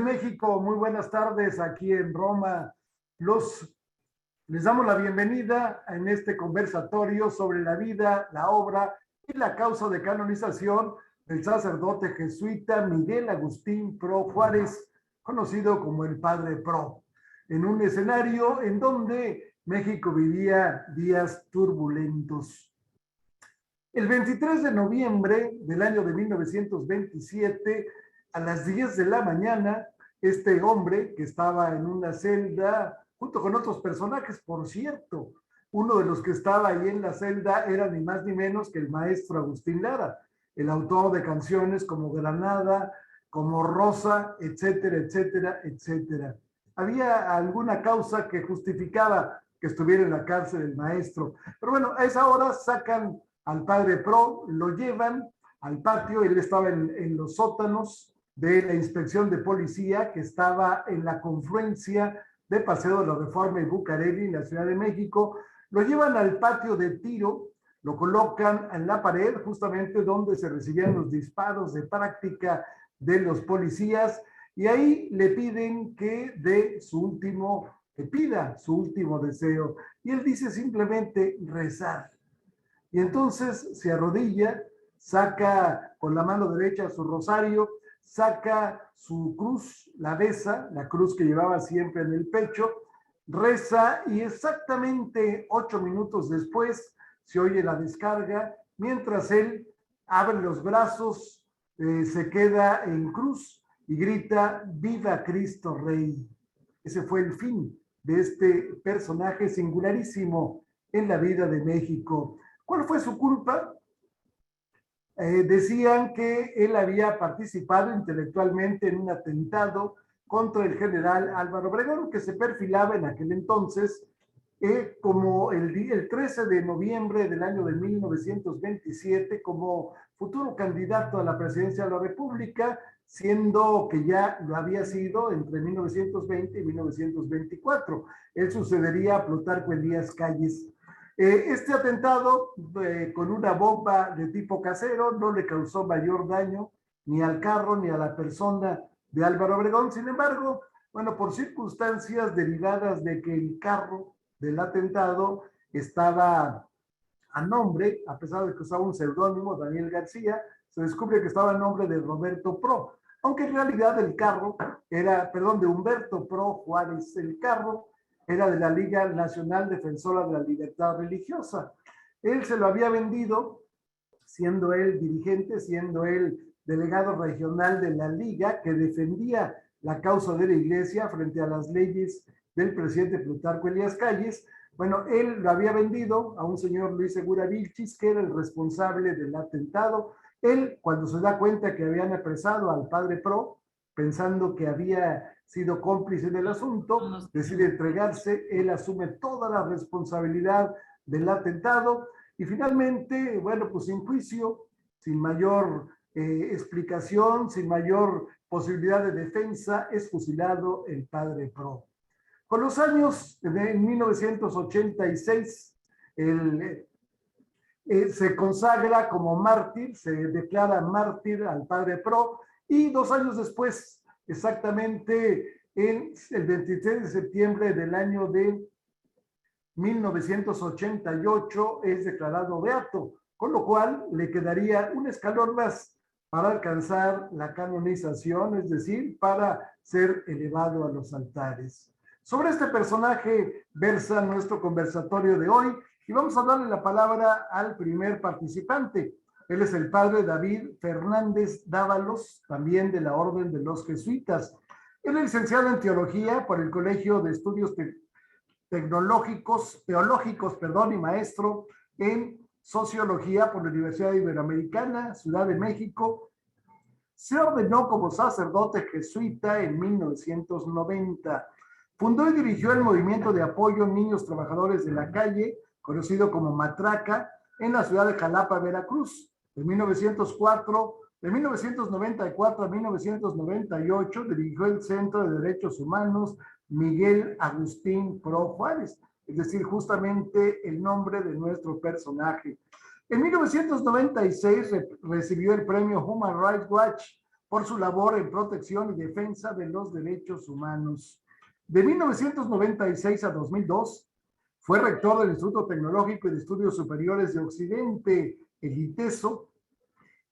México, muy buenas tardes aquí en Roma. Los, Les damos la bienvenida en este conversatorio sobre la vida, la obra y la causa de canonización del sacerdote jesuita Miguel Agustín Pro Juárez, conocido como el Padre Pro, en un escenario en donde México vivía días turbulentos. El 23 de noviembre del año de 1927, a las 10 de la mañana, este hombre que estaba en una celda, junto con otros personajes, por cierto, uno de los que estaba ahí en la celda era ni más ni menos que el maestro Agustín Lara, el autor de canciones como Granada, como Rosa, etcétera, etcétera, etcétera. Había alguna causa que justificaba que estuviera en la cárcel el maestro. Pero bueno, a esa hora sacan al Padre Pro, lo llevan al patio, él estaba en los sótanos de la inspección de policía que estaba en la confluencia de Paseo de la Reforma y Bucareli en la Ciudad de México, lo llevan al patio de tiro, lo colocan en la pared justamente donde se recibían los disparos de práctica de los policías y ahí le piden que pida su último deseo y él dice simplemente rezar. Y entonces se arrodilla, saca con la mano derecha su rosario, saca su cruz, la besa, la cruz que llevaba siempre en el pecho, reza y exactamente 8 minutos después se oye la descarga, mientras él abre los brazos, se queda en cruz y grita, ¡Viva Cristo Rey! Ese fue el fin de este personaje singularísimo en la vida de México. ¿Cuál fue su culpa? Decían que él había participado intelectualmente en un atentado contra el general Álvaro Obregón, que se perfilaba en aquel entonces como el 13 de noviembre del año de 1927 como futuro candidato a la presidencia de la República, siendo que ya lo había sido entre 1920 y 1924. Él sucedería a Plutarco Elías Calles. Este atentado con una bomba de tipo casero no le causó mayor daño ni al carro ni a la persona de Álvaro Obregón. Sin embargo, bueno, por circunstancias derivadas de que el carro del atentado estaba a nombre, a pesar de que usaba un seudónimo, Daniel García, se descubre que estaba a nombre de Roberto Pro, aunque en realidad el carro era, perdón, de Humberto Pro Juárez. El carro era de la Liga Nacional Defensora de la Libertad Religiosa. Él se lo había vendido, siendo él dirigente, siendo él delegado regional de la Liga, que defendía la causa de la Iglesia frente a las leyes del presidente Plutarco Elías Calles. Bueno, él lo había vendido a un señor Luis Segura Vilchis, que era el responsable del atentado. Él, cuando se da cuenta que habían apresado al Padre Pro, pensando que había sido cómplice del asunto, decide entregarse, él asume toda la responsabilidad del atentado y finalmente, bueno, pues sin juicio, sin mayor explicación, sin mayor posibilidad de defensa, es fusilado el Padre Pro. Con los años, en 1986, se consagra como mártir, se declara mártir al Padre Pro, y 2 años después, exactamente el 23 de septiembre del año de 1988, es declarado beato, con lo cual le quedaría un escalón más para alcanzar la canonización, es decir, para ser elevado a los altares. Sobre este personaje versa nuestro conversatorio de hoy y vamos a darle la palabra al primer participante. Él es el padre David Fernández Dávalos, también de la Orden de los Jesuitas. Él es licenciado en Teología por el Colegio de Estudios Teológicos, y maestro en Sociología por la Universidad Iberoamericana, Ciudad de México. Se ordenó como sacerdote jesuita en 1990. Fundó y dirigió el movimiento de apoyo Niños Trabajadores de la Calle, conocido como Matraca, en la ciudad de Jalapa, Veracruz. De 1994 a 1998 dirigió el Centro de Derechos Humanos Miguel Agustín Pro Juárez, es decir, justamente el nombre de nuestro personaje. En 1996 recibió el premio Human Rights Watch por su labor en protección y defensa de los derechos humanos. De 1996 a 2002, fue rector del Instituto Tecnológico y de Estudios Superiores de Occidente, el ITESO,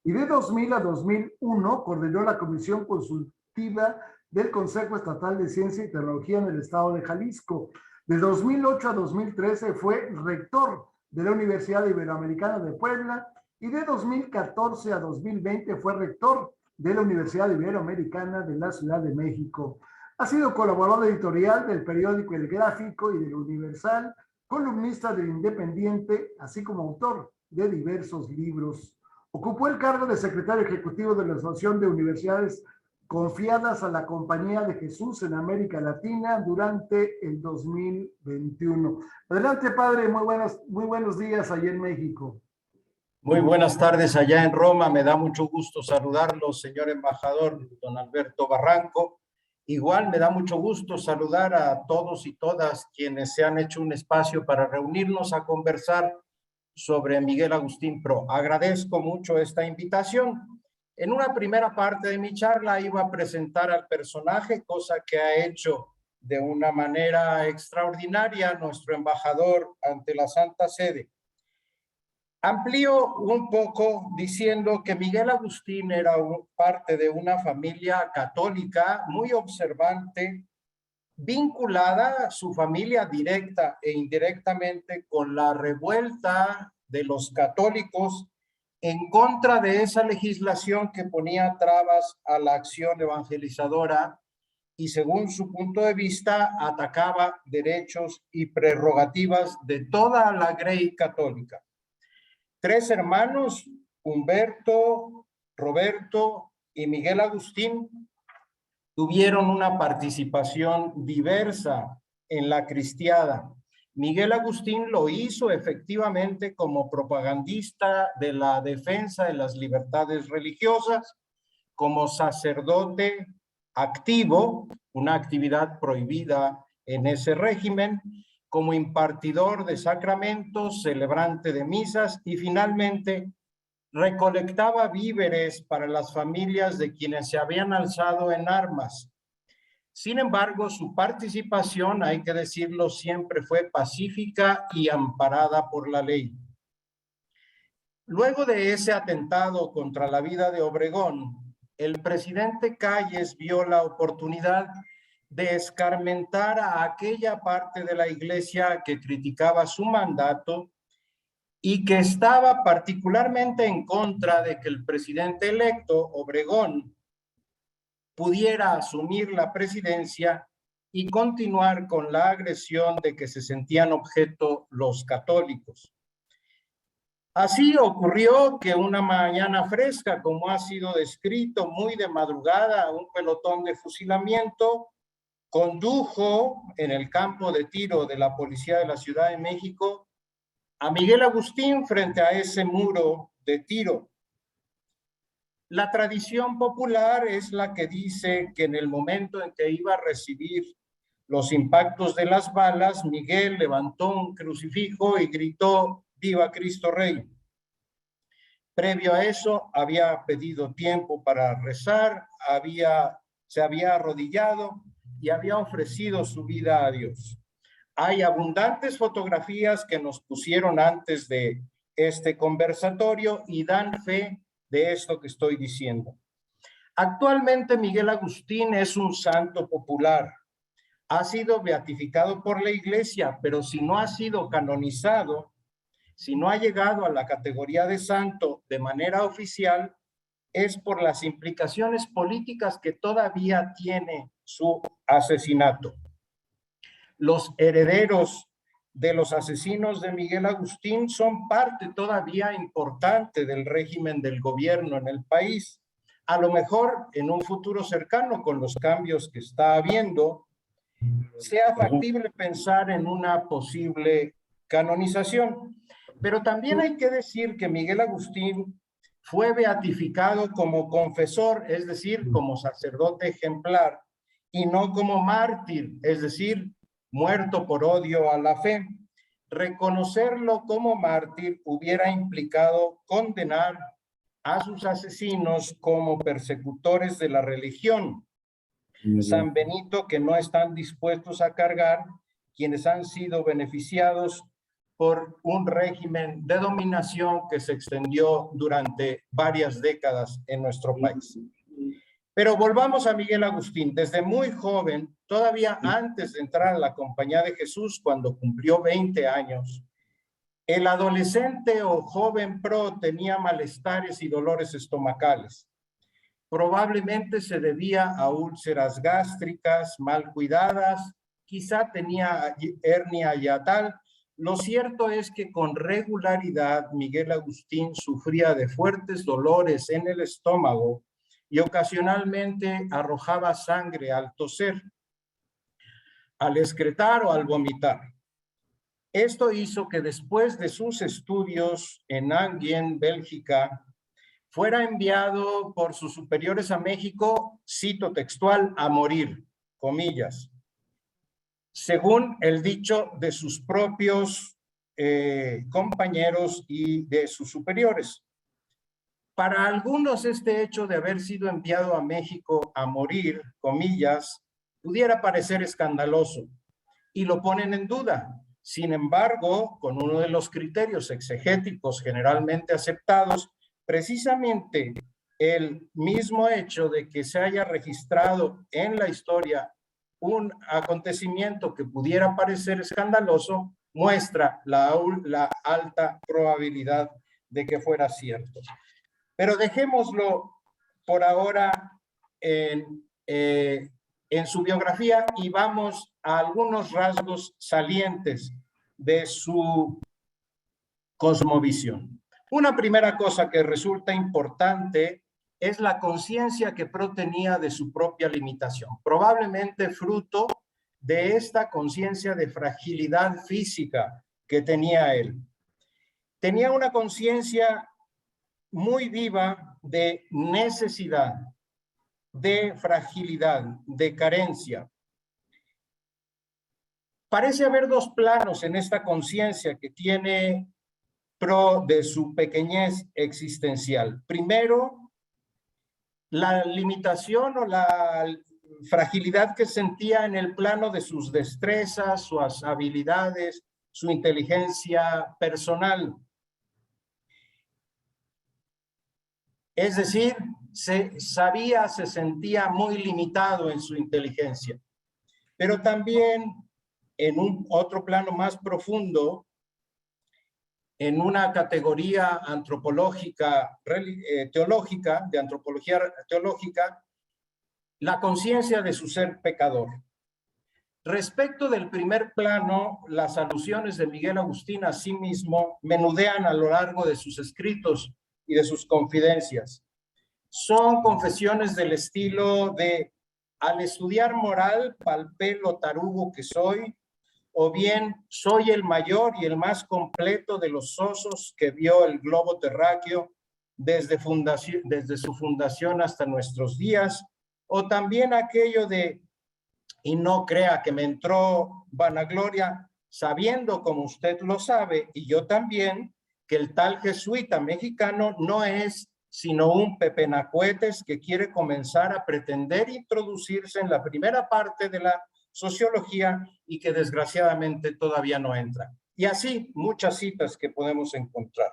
y de 2000 a 2001 coordinó la Comisión Consultiva del Consejo Estatal de Ciencia y Tecnología en el estado de Jalisco. De 2008 a 2013 fue rector de la Universidad Iberoamericana de Puebla y de 2014 a 2020 fue rector de la Universidad Iberoamericana de la Ciudad de México. Ha sido colaborador editorial del periódico El Gráfico y del Universal, columnista del Independiente, así como autor de diversos libros. Ocupó el cargo de secretario ejecutivo de la Asociación de Universidades Confiadas a la Compañía de Jesús en América Latina durante el 2021. Adelante, padre, muy buenos días allá en México. Muy buenas tardes allá en Roma. Me da mucho gusto saludarlo, señor embajador don Alberto Barranco. Igual me da mucho gusto saludar a todos y todas quienes se han hecho un espacio para reunirnos a conversar sobre Miguel Agustín Pro. Agradezco mucho esta invitación. En una primera parte de mi charla iba a presentar al personaje, cosa que ha hecho de una manera extraordinaria nuestro embajador ante la Santa Sede. Amplío un poco diciendo que Miguel Agustín era parte de una familia católica muy observante, vinculada a su familia directa e indirectamente con la revuelta de los católicos en contra de esa legislación que ponía trabas a la acción evangelizadora y, según su punto de vista, atacaba derechos y prerrogativas de toda la grey católica. 3 hermanos, Humberto, Roberto y Miguel Agustín, tuvieron una participación diversa en la cristiada. Miguel Agustín lo hizo efectivamente como propagandista de la defensa de las libertades religiosas, como sacerdote activo, una actividad prohibida en ese régimen, como impartidor de sacramentos, celebrante de misas y finalmente recolectaba víveres para las familias de quienes se habían alzado en armas. Sin embargo, su participación, hay que decirlo, siempre fue pacífica y amparada por la ley. Luego de ese atentado contra la vida de Obregón, el presidente Calles vio la oportunidad de escarmentar a aquella parte de la iglesia que criticaba su mandato y que estaba particularmente en contra de que el presidente electo, Obregón, pudiera asumir la presidencia y continuar con la agresión de que se sentían objeto los católicos. Así ocurrió que una mañana fresca, como ha sido descrito, muy de madrugada, un pelotón de fusilamiento condujo en el campo de tiro de la policía de la Ciudad de México a Miguel Agustín frente a ese muro de tiro. La tradición popular es la que dice que en el momento en que iba a recibir los impactos de las balas, Miguel levantó un crucifijo y gritó: ¡Viva Cristo Rey! Previo a eso, había pedido tiempo para rezar, se había arrodillado y había ofrecido su vida a Dios. Hay abundantes fotografías que nos pusieron antes de este conversatorio y dan fe de esto que estoy diciendo. Actualmente Miguel Agustín es un santo popular. Ha sido beatificado por la Iglesia, pero si no ha sido canonizado, si no ha llegado a la categoría de santo de manera oficial, es por las implicaciones políticas que todavía tiene su asesinato. Los herederos de los asesinos de Miguel Agustín son parte todavía importante del régimen del gobierno en el país. A lo mejor en un futuro cercano, con los cambios que está habiendo, sea factible pensar en una posible canonización. Pero también hay que decir que Miguel Agustín fue beatificado como confesor, es decir, como sacerdote ejemplar, y no como mártir, es decir, muerto por odio a la fe. Reconocerlo como mártir hubiera implicado condenar a sus asesinos como persecutores de la religión. San Benito, que no están dispuestos a cargar quienes han sido beneficiados por un régimen de dominación que se extendió durante varias décadas en nuestro país. Pero volvamos a Miguel Agustín. Desde muy joven, todavía antes de entrar a la Compañía de Jesús, cuando cumplió 20 años, el adolescente o joven Pro tenía malestares y dolores estomacales. Probablemente se debía a úlceras gástricas mal cuidadas, quizá tenía hernia hiatal. Lo cierto es que con regularidad Miguel Agustín sufría de fuertes dolores en el estómago y ocasionalmente arrojaba sangre al toser, al excretar o al vomitar. Esto hizo que después de sus estudios en Angien, Bélgica, fuera enviado por sus superiores a México, cito textual, a morir, comillas, según el dicho de sus propios compañeros y de sus superiores. Para algunos este hecho de haber sido enviado a México a morir, comillas, pudiera parecer escandaloso y lo ponen en duda. Sin embargo, con uno de los criterios exegéticos generalmente aceptados, precisamente el mismo hecho de que se haya registrado en la historia un acontecimiento que pudiera parecer escandaloso, muestra la alta probabilidad de que fuera cierto. Pero dejémoslo por ahora en su biografía y vamos a algunos rasgos salientes de su cosmovisión. Una primera cosa que resulta importante es la conciencia que Pro tenía de su propia limitación, probablemente fruto de esta conciencia de fragilidad física que tenía él. Tenía una conciencia muy viva de necesidad, de fragilidad, de carencia. Parece haber dos planos en esta conciencia que tiene Pro de su pequeñez existencial. Primero, la limitación o la fragilidad que sentía en el plano de sus destrezas, sus habilidades, su inteligencia personal. Es decir, se sentía muy limitado en su inteligencia. Pero también en un otro plano más profundo, en una categoría antropológica, teológica, de antropología teológica, la conciencia de su ser pecador. Respecto del primer plano, las alusiones de Miguel Agustín a sí mismo menudean a lo largo de sus escritos y de sus confidencias. Son confesiones del estilo de: al estudiar moral, palpé lo tarugo que soy, o bien soy el mayor y el más completo de los osos que vio el globo terráqueo desde su fundación hasta nuestros días, o también aquello de: y no crea que me entró vanagloria, sabiendo, como usted lo sabe, y yo también, que el tal jesuita mexicano no es sino un pepenacuetes que quiere comenzar a pretender introducirse en la primera parte de la sociología y que desgraciadamente todavía no entra. Y así muchas citas que podemos encontrar.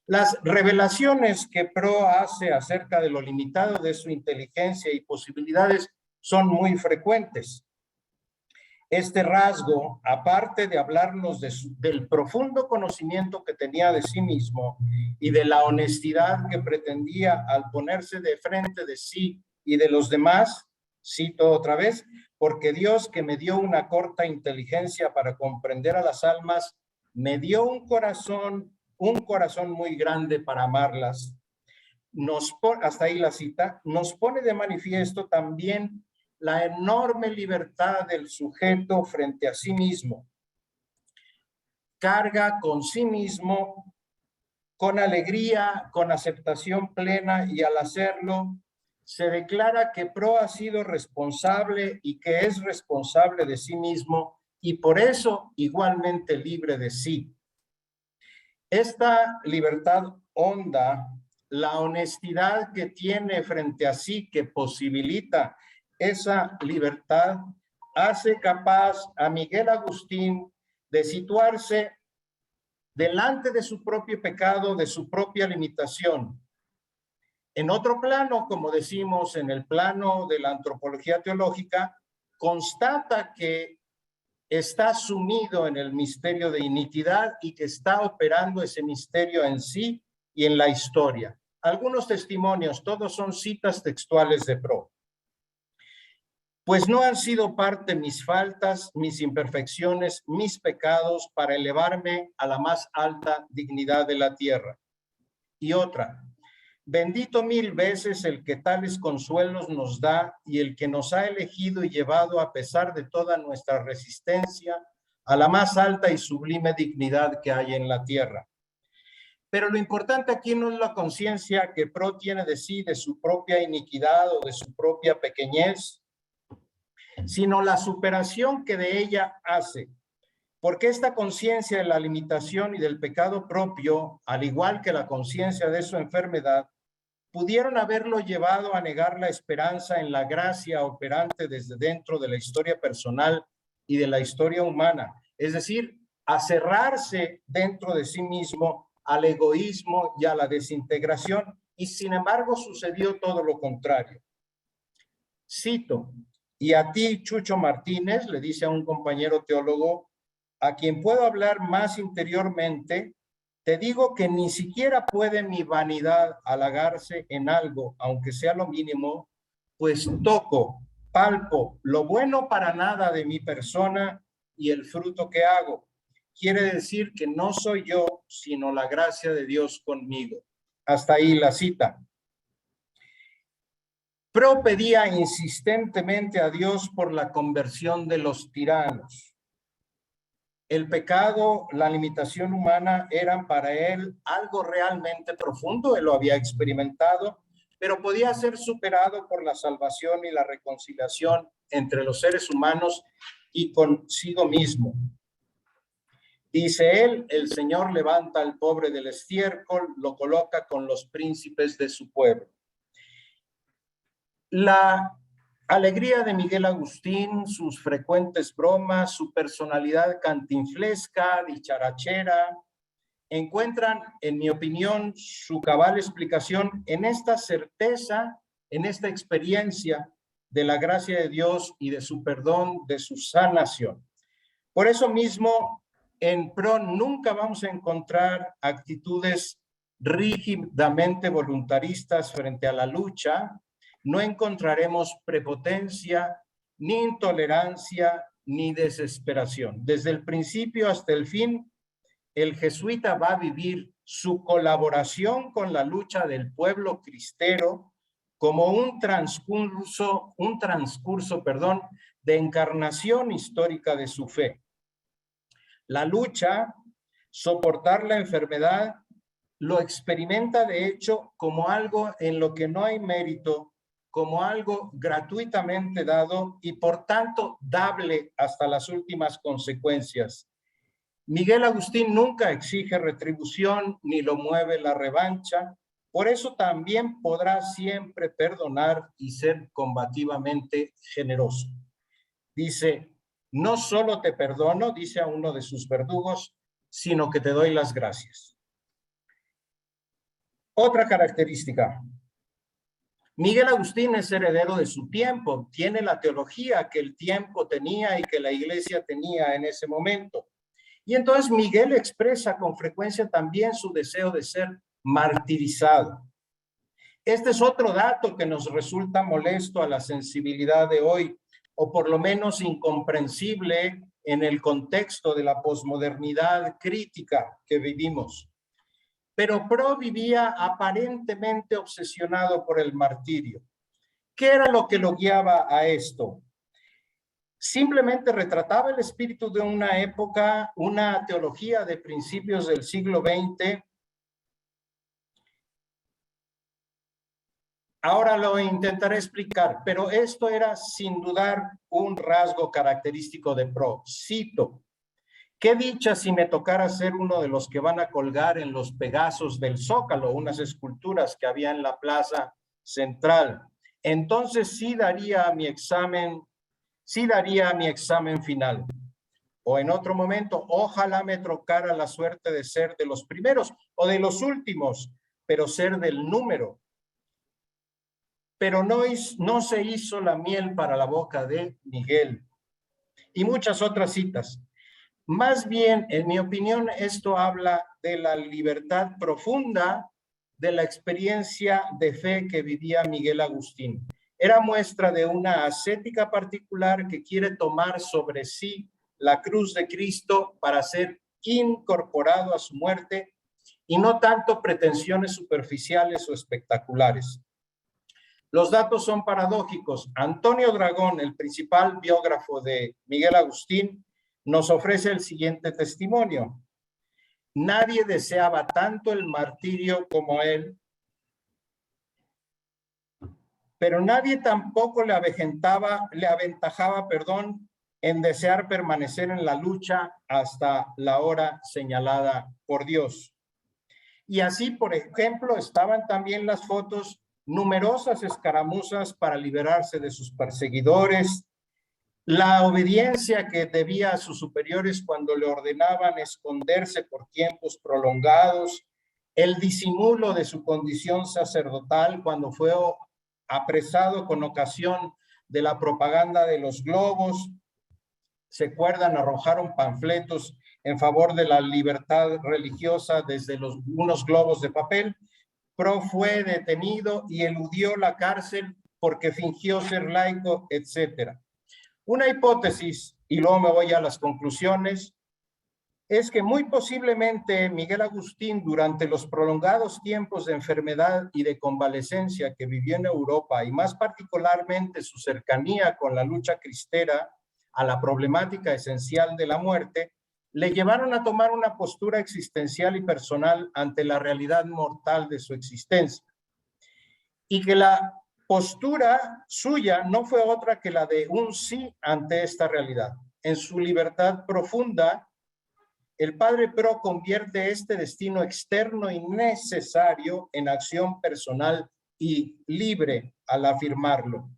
Las revelaciones que Pro hace acerca de lo limitado de su inteligencia y posibilidades son muy frecuentes. Este rasgo, aparte de hablarnos del profundo conocimiento que tenía de sí mismo y de la honestidad que pretendía al ponerse de frente de sí y de los demás, cito otra vez: porque Dios, que me dio una corta inteligencia para comprender a las almas, me dio un corazón muy grande para amarlas. Hasta ahí la cita. Nos pone de manifiesto también la enorme libertad del sujeto frente a sí mismo. Carga con sí mismo, con alegría, con aceptación plena, y al hacerlo se declara que Pro ha sido responsable y que es responsable de sí mismo y por eso igualmente libre de sí. Esta libertad honda la honestidad que tiene frente a sí, que posibilita esa libertad, hace capaz a Miguel Agustín de situarse delante de su propio pecado, de su propia limitación. En otro plano, como decimos, en el plano de la antropología teológica, constata que está sumido en el misterio de iniquidad y que está operando ese misterio en sí y en la historia. Algunos testimonios, todos son citas textuales de Pro. Pues no han sido parte mis faltas, mis imperfecciones, mis pecados para elevarme a la más alta dignidad de la tierra. Y otra, bendito mil veces el que tales consuelos nos da y el que nos ha elegido y llevado a pesar de toda nuestra resistencia a la más alta y sublime dignidad que hay en la tierra. Pero lo importante aquí no es la conciencia que Pro tiene de sí, de su propia iniquidad o de su propia pequeñez, sino la superación que de ella hace. Porque esta conciencia de la limitación y del pecado propio, al igual que la conciencia de su enfermedad, pudieron haberlo llevado a negar la esperanza en la gracia operante desde dentro de la historia personal y de la historia humana, es decir, a cerrarse dentro de sí mismo al egoísmo y a la desintegración, y sin embargo sucedió todo lo contrario. Cito, y a ti, Chucho Martínez, le dice a un compañero teólogo, a quien puedo hablar más interiormente, te digo que ni siquiera puede mi vanidad halagarse en algo, aunque sea lo mínimo, pues toco, palpo lo bueno para nada de mi persona y el fruto que hago. Quiere decir que no soy yo, sino la gracia de Dios conmigo. Hasta ahí la cita. Pro pedía insistentemente a Dios por la conversión de los tiranos. El pecado, la limitación humana eran para él algo realmente profundo, él lo había experimentado, pero podía ser superado por la salvación y la reconciliación entre los seres humanos y consigo mismo. Dice él, el Señor levanta al pobre del estiércol, lo coloca con los príncipes de su pueblo. La alegría de Miguel Agustín, sus frecuentes bromas, su personalidad cantinflesca, dicharachera, encuentran, en mi opinión, su cabal explicación en esta certeza, en esta experiencia de la gracia de Dios y de su perdón, de su sanación. Por eso mismo, en Pro nunca vamos a encontrar actitudes rígidamente voluntaristas frente a la lucha. No encontraremos prepotencia, ni intolerancia, ni desesperación. Desde el principio hasta el fin, el jesuita va a vivir su colaboración con la lucha del pueblo cristero como un transcurso, de encarnación histórica de su fe. La lucha, soportar la enfermedad, lo experimenta de hecho como algo en lo que no hay mérito, como algo gratuitamente dado y por tanto dable hasta las últimas consecuencias. Miguel Agustín nunca exige retribución ni lo mueve la revancha, por eso también podrá siempre perdonar y ser combativamente generoso. Dice, no solo te perdono, dice a uno de sus verdugos, sino que te doy las gracias. Otra característica. Miguel Agustín es heredero de su tiempo, tiene la teología que el tiempo tenía y que la iglesia tenía en ese momento. Y entonces Miguel expresa con frecuencia también su deseo de ser martirizado. Este es otro dato que nos resulta molesto a la sensibilidad de hoy, o por lo menos incomprensible en el contexto de la posmodernidad crítica que vivimos. Pero Pro vivía aparentemente obsesionado por el martirio. ¿Qué era lo que lo guiaba a esto? Simplemente retrataba el espíritu de una época, una teología de principios del siglo XX. Ahora lo intentaré explicar, pero esto era sin dudar un rasgo característico de Pro. Cito, Qué dicha si me tocara ser uno de los que van a colgar en los Pegasos del Zócalo, unas esculturas que había en la plaza central. Entonces sí daría mi examen final. O en otro momento, ojalá me tocara la suerte de ser de los primeros o de los últimos, pero ser del número. Pero no se hizo la miel para la boca de Miguel. Y muchas otras citas. Más bien, en mi opinión, esto habla de la libertad profunda de la experiencia de fe que vivía Miguel Agustín. Era muestra de una ascética particular que quiere tomar sobre sí la cruz de Cristo para ser incorporado a su muerte y no tanto pretensiones superficiales o espectaculares. Los datos son paradójicos. Antonio Dragón, el principal biógrafo de Miguel Agustín, nos ofrece el siguiente testimonio. Nadie deseaba tanto el martirio como él, pero nadie tampoco le aventajaba, en desear permanecer en la lucha hasta la hora señalada por Dios. Y así, por ejemplo, estaban también las fotos, numerosas escaramuzas para liberarse de sus perseguidores, la obediencia que debía a sus superiores cuando le ordenaban esconderse por tiempos prolongados, el disimulo de su condición sacerdotal cuando fue apresado con ocasión de la propaganda de los globos. Se acuerdan, arrojaron panfletos en favor de la libertad religiosa desde unos globos de papel. Pro fue detenido y eludió la cárcel porque fingió ser laico, etcétera. Una hipótesis, y luego me voy a las conclusiones, es que muy posiblemente Miguel Agustín, durante los prolongados tiempos de enfermedad y de convalecencia que vivió en Europa, y más particularmente su cercanía con la lucha cristera a la problemática esencial de la muerte, le llevaron a tomar una postura existencial y personal ante la realidad mortal de su existencia. Y que la postura suya no fue otra que la de un sí ante esta realidad. En su libertad profunda, el padre Pro convierte este destino externo y necesario en acción personal y libre al afirmarlo.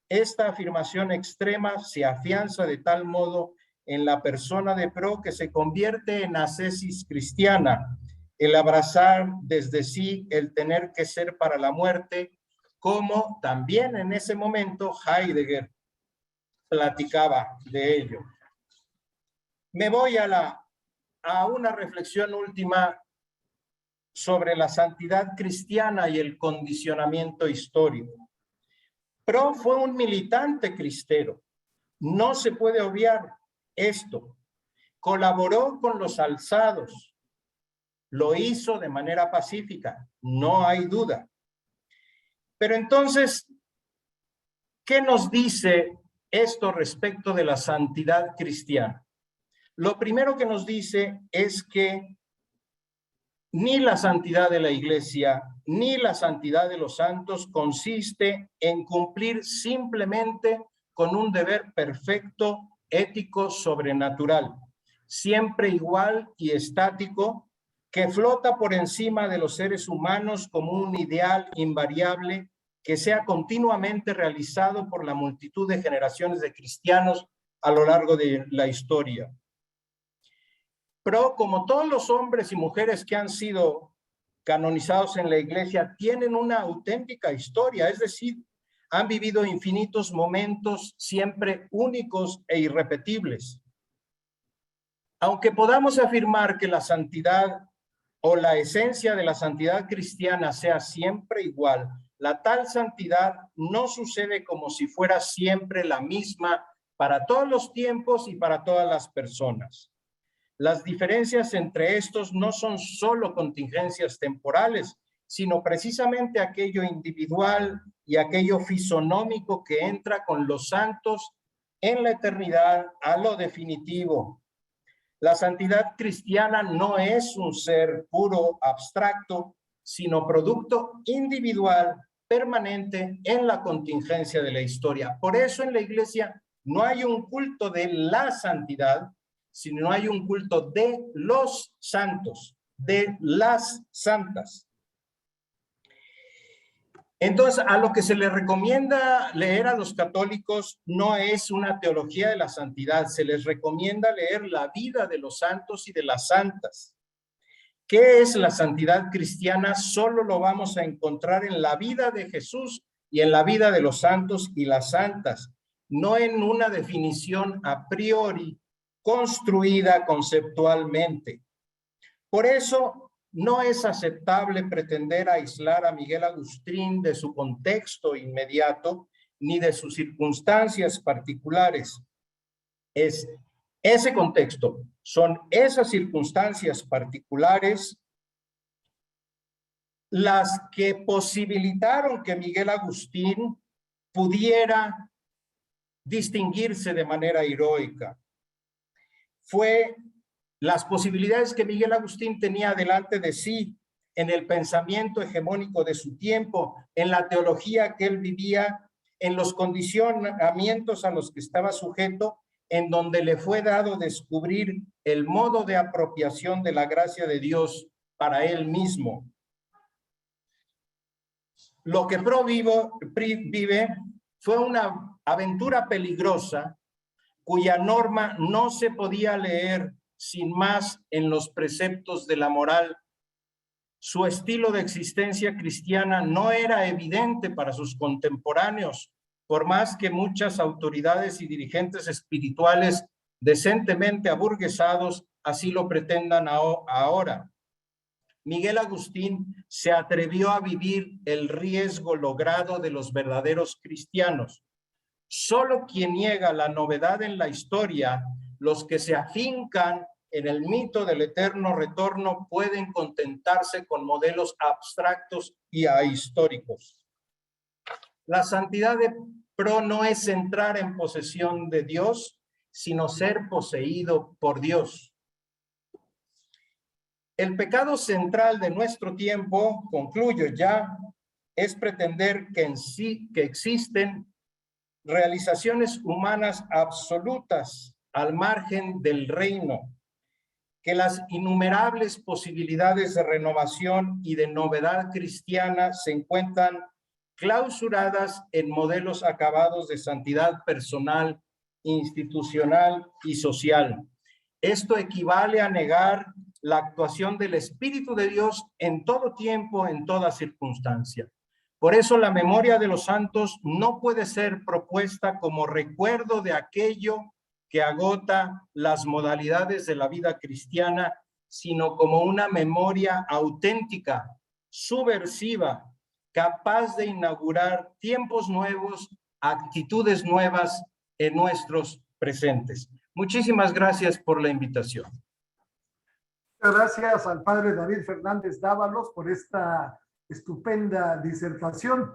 Esta afirmación extrema se afianza de tal modo en la persona de Pro que se convierte en ascesis cristiana, el abrazar desde sí el tener que ser para la muerte, como también en ese momento Heidegger platicaba de ello. Me voy a una reflexión última sobre la santidad cristiana y el condicionamiento histórico. Pro fue un militante cristero. No se puede obviar esto. Colaboró con los alzados. Lo hizo de manera pacífica, no hay duda. Pero entonces, ¿qué nos dice esto respecto de la santidad cristiana? Lo primero que nos dice es que ni la santidad de la Iglesia, ni la santidad de los santos consiste en cumplir simplemente con un deber perfecto, ético, sobrenatural, siempre igual y estático, que flota por encima de los seres humanos como un ideal invariable que sea continuamente realizado por la multitud de generaciones de cristianos a lo largo de la historia. Pero como todos los hombres y mujeres que han sido canonizados en la Iglesia tienen una auténtica historia, es decir, han vivido infinitos momentos siempre únicos e irrepetibles. Aunque podamos afirmar que la santidad o la esencia de la santidad cristiana sea siempre igual, la tal santidad no sucede como si fuera siempre la misma para todos los tiempos y para todas las personas. Las diferencias entre estos no son solo contingencias temporales, sino precisamente aquello individual y aquello fisonómico que entra con los santos en la eternidad a lo definitivo. La santidad cristiana no es un ser puro, abstracto, sino producto individual, permanente en la contingencia de la historia. Por eso en la Iglesia no hay un culto de la santidad, sino hay un culto de los santos, de las santas. Entonces, a lo que se les recomienda leer a los católicos no es una teología de la santidad, se les recomienda leer la vida de los santos y de las santas. ¿Qué es la santidad cristiana? Solo lo vamos a encontrar en la vida de Jesús y en la vida de los santos y las santas, no en una definición a priori construida conceptualmente. Por eso no es aceptable pretender aislar a Miguel Agustín de su contexto inmediato ni de sus circunstancias particulares. Es ese contexto, son esas circunstancias particulares las que posibilitaron que Miguel Agustín pudiera distinguirse de manera heroica. Fue las posibilidades que Miguel Agustín tenía delante de sí en el pensamiento hegemónico de su tiempo, en la teología que él vivía, en los condicionamientos a los que estaba sujeto, en donde le fue dado descubrir el modo de apropiación de la gracia de Dios para él mismo. Lo que vive fue una aventura peligrosa cuya norma no se podía leer sin más en los preceptos de la moral. Su estilo de existencia cristiana no era evidente para sus contemporáneos, por más que muchas autoridades y dirigentes espirituales decentemente aburguesados así lo pretendan ahora. Miguel Agustín se atrevió a vivir el riesgo logrado de los verdaderos cristianos. Solo quien niega la novedad en la historia, los que se afincan en el mito del eterno retorno, pueden contentarse con modelos abstractos y ahistóricos. La santidad de pro no es entrar en posesión de Dios, sino ser poseído por Dios. El pecado central de nuestro tiempo, concluyo ya, es pretender que existen realizaciones humanas absolutas al margen del reino, que las innumerables posibilidades de renovación y de novedad cristiana se encuentran clausuradas en modelos acabados de santidad personal, institucional y social. Esto equivale a negar la actuación del Espíritu de Dios en todo tiempo, en toda circunstancia. Por eso la memoria de los santos no puede ser propuesta como recuerdo de aquello que agota las modalidades de la vida cristiana, sino como una memoria auténtica, subversiva, capaz de inaugurar tiempos nuevos, actitudes nuevas en nuestros presentes. Muchísimas gracias por la invitación. Muchas gracias al padre David Fernández Dávalos por esta estupenda disertación.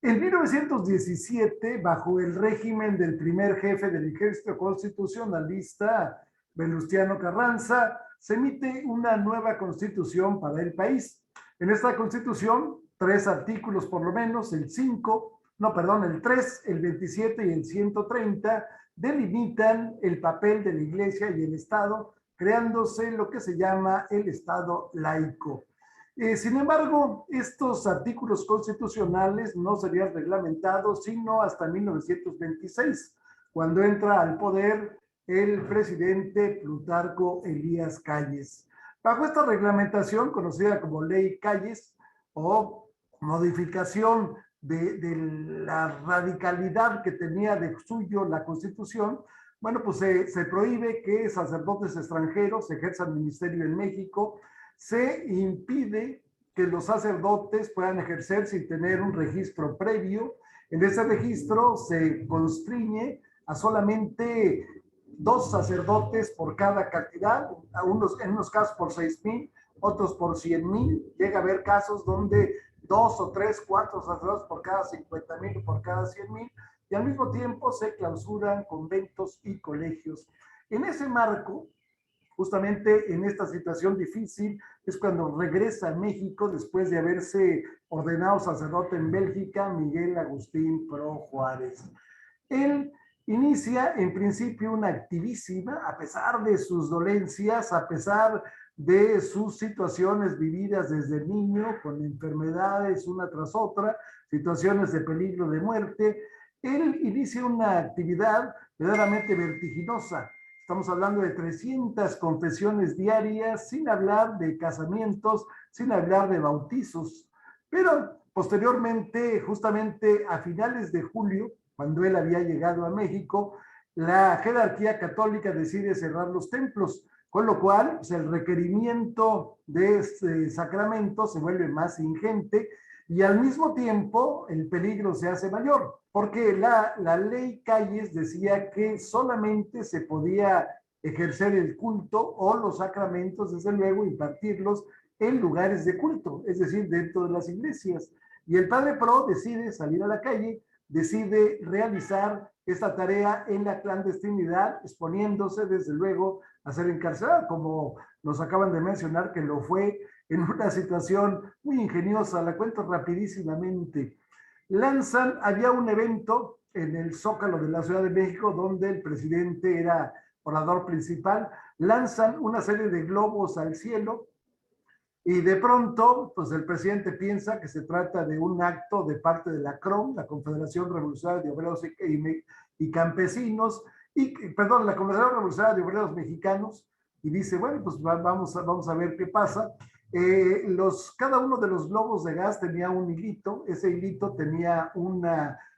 En 1917, bajo el régimen del primer jefe del ejército constitucionalista, Venustiano Carranza, se emite una nueva constitución para el país. En esta constitución, 3 artículos por lo menos, el 3, el 27 y el 130, delimitan el papel de la Iglesia y el Estado, creándose lo que se llama el Estado laico. Sin embargo, estos artículos constitucionales no serían reglamentados sino hasta 1926, cuando entra al poder el presidente Plutarco Elías Calles. Bajo esta reglamentación, conocida como Ley Calles, o modificación de la radicalidad que tenía de suyo la Constitución, bueno, pues se prohíbe que sacerdotes extranjeros ejerzan ministerio en México. Se impide que los sacerdotes puedan ejercer sin tener un registro previo. En ese registro se constriñe a solamente 2 sacerdotes por cada cantidad, en unos casos por 6,000, otros por 100,000. Llega a haber casos donde 2 o 3, 4 sacerdotes por cada 50,000 o por cada 100,000, y al mismo tiempo se clausuran conventos y colegios. En ese marco, justamente en esta situación difícil, es cuando regresa a México después de haberse ordenado sacerdote en Bélgica, Miguel Agustín Pro Juárez. Él Inicia en principio una activísima, a pesar de sus dolencias, a pesar de sus situaciones vividas desde niño, con enfermedades una tras otra, situaciones de peligro de muerte. Él inicia una actividad verdaderamente vertiginosa. Estamos hablando de 300 confesiones diarias, sin hablar de casamientos, sin hablar de bautizos. Pero posteriormente, justamente a finales de julio, cuando él había llegado a México, la jerarquía católica decide cerrar los templos, con lo cual pues, el requerimiento de este sacramento se vuelve más ingente y al mismo tiempo el peligro se hace mayor, porque la ley Calles decía que solamente se podía ejercer el culto o los sacramentos, desde luego, impartirlos en lugares de culto, es decir, dentro de las iglesias. Y el padre Pro decide salir a la calle, decide realizar esta tarea en la clandestinidad, exponiéndose desde luego a ser encarcelado, como nos acaban de mencionar que lo fue en una situación muy ingeniosa. La cuento rapidísimamente. Había un evento en el Zócalo de la Ciudad de México donde el presidente era orador principal, lanzan una serie de globos al cielo y de pronto, pues el presidente piensa que se trata de un acto de parte de la CROM, la Confederación Revolucionaria de Obreros y Campesinos, perdón, la Confederación Revolucionaria de Obreros Mexicanos, y dice, bueno, pues vamos a ver qué pasa. Cada uno de los globos de gas tenía un hilito, ese hilito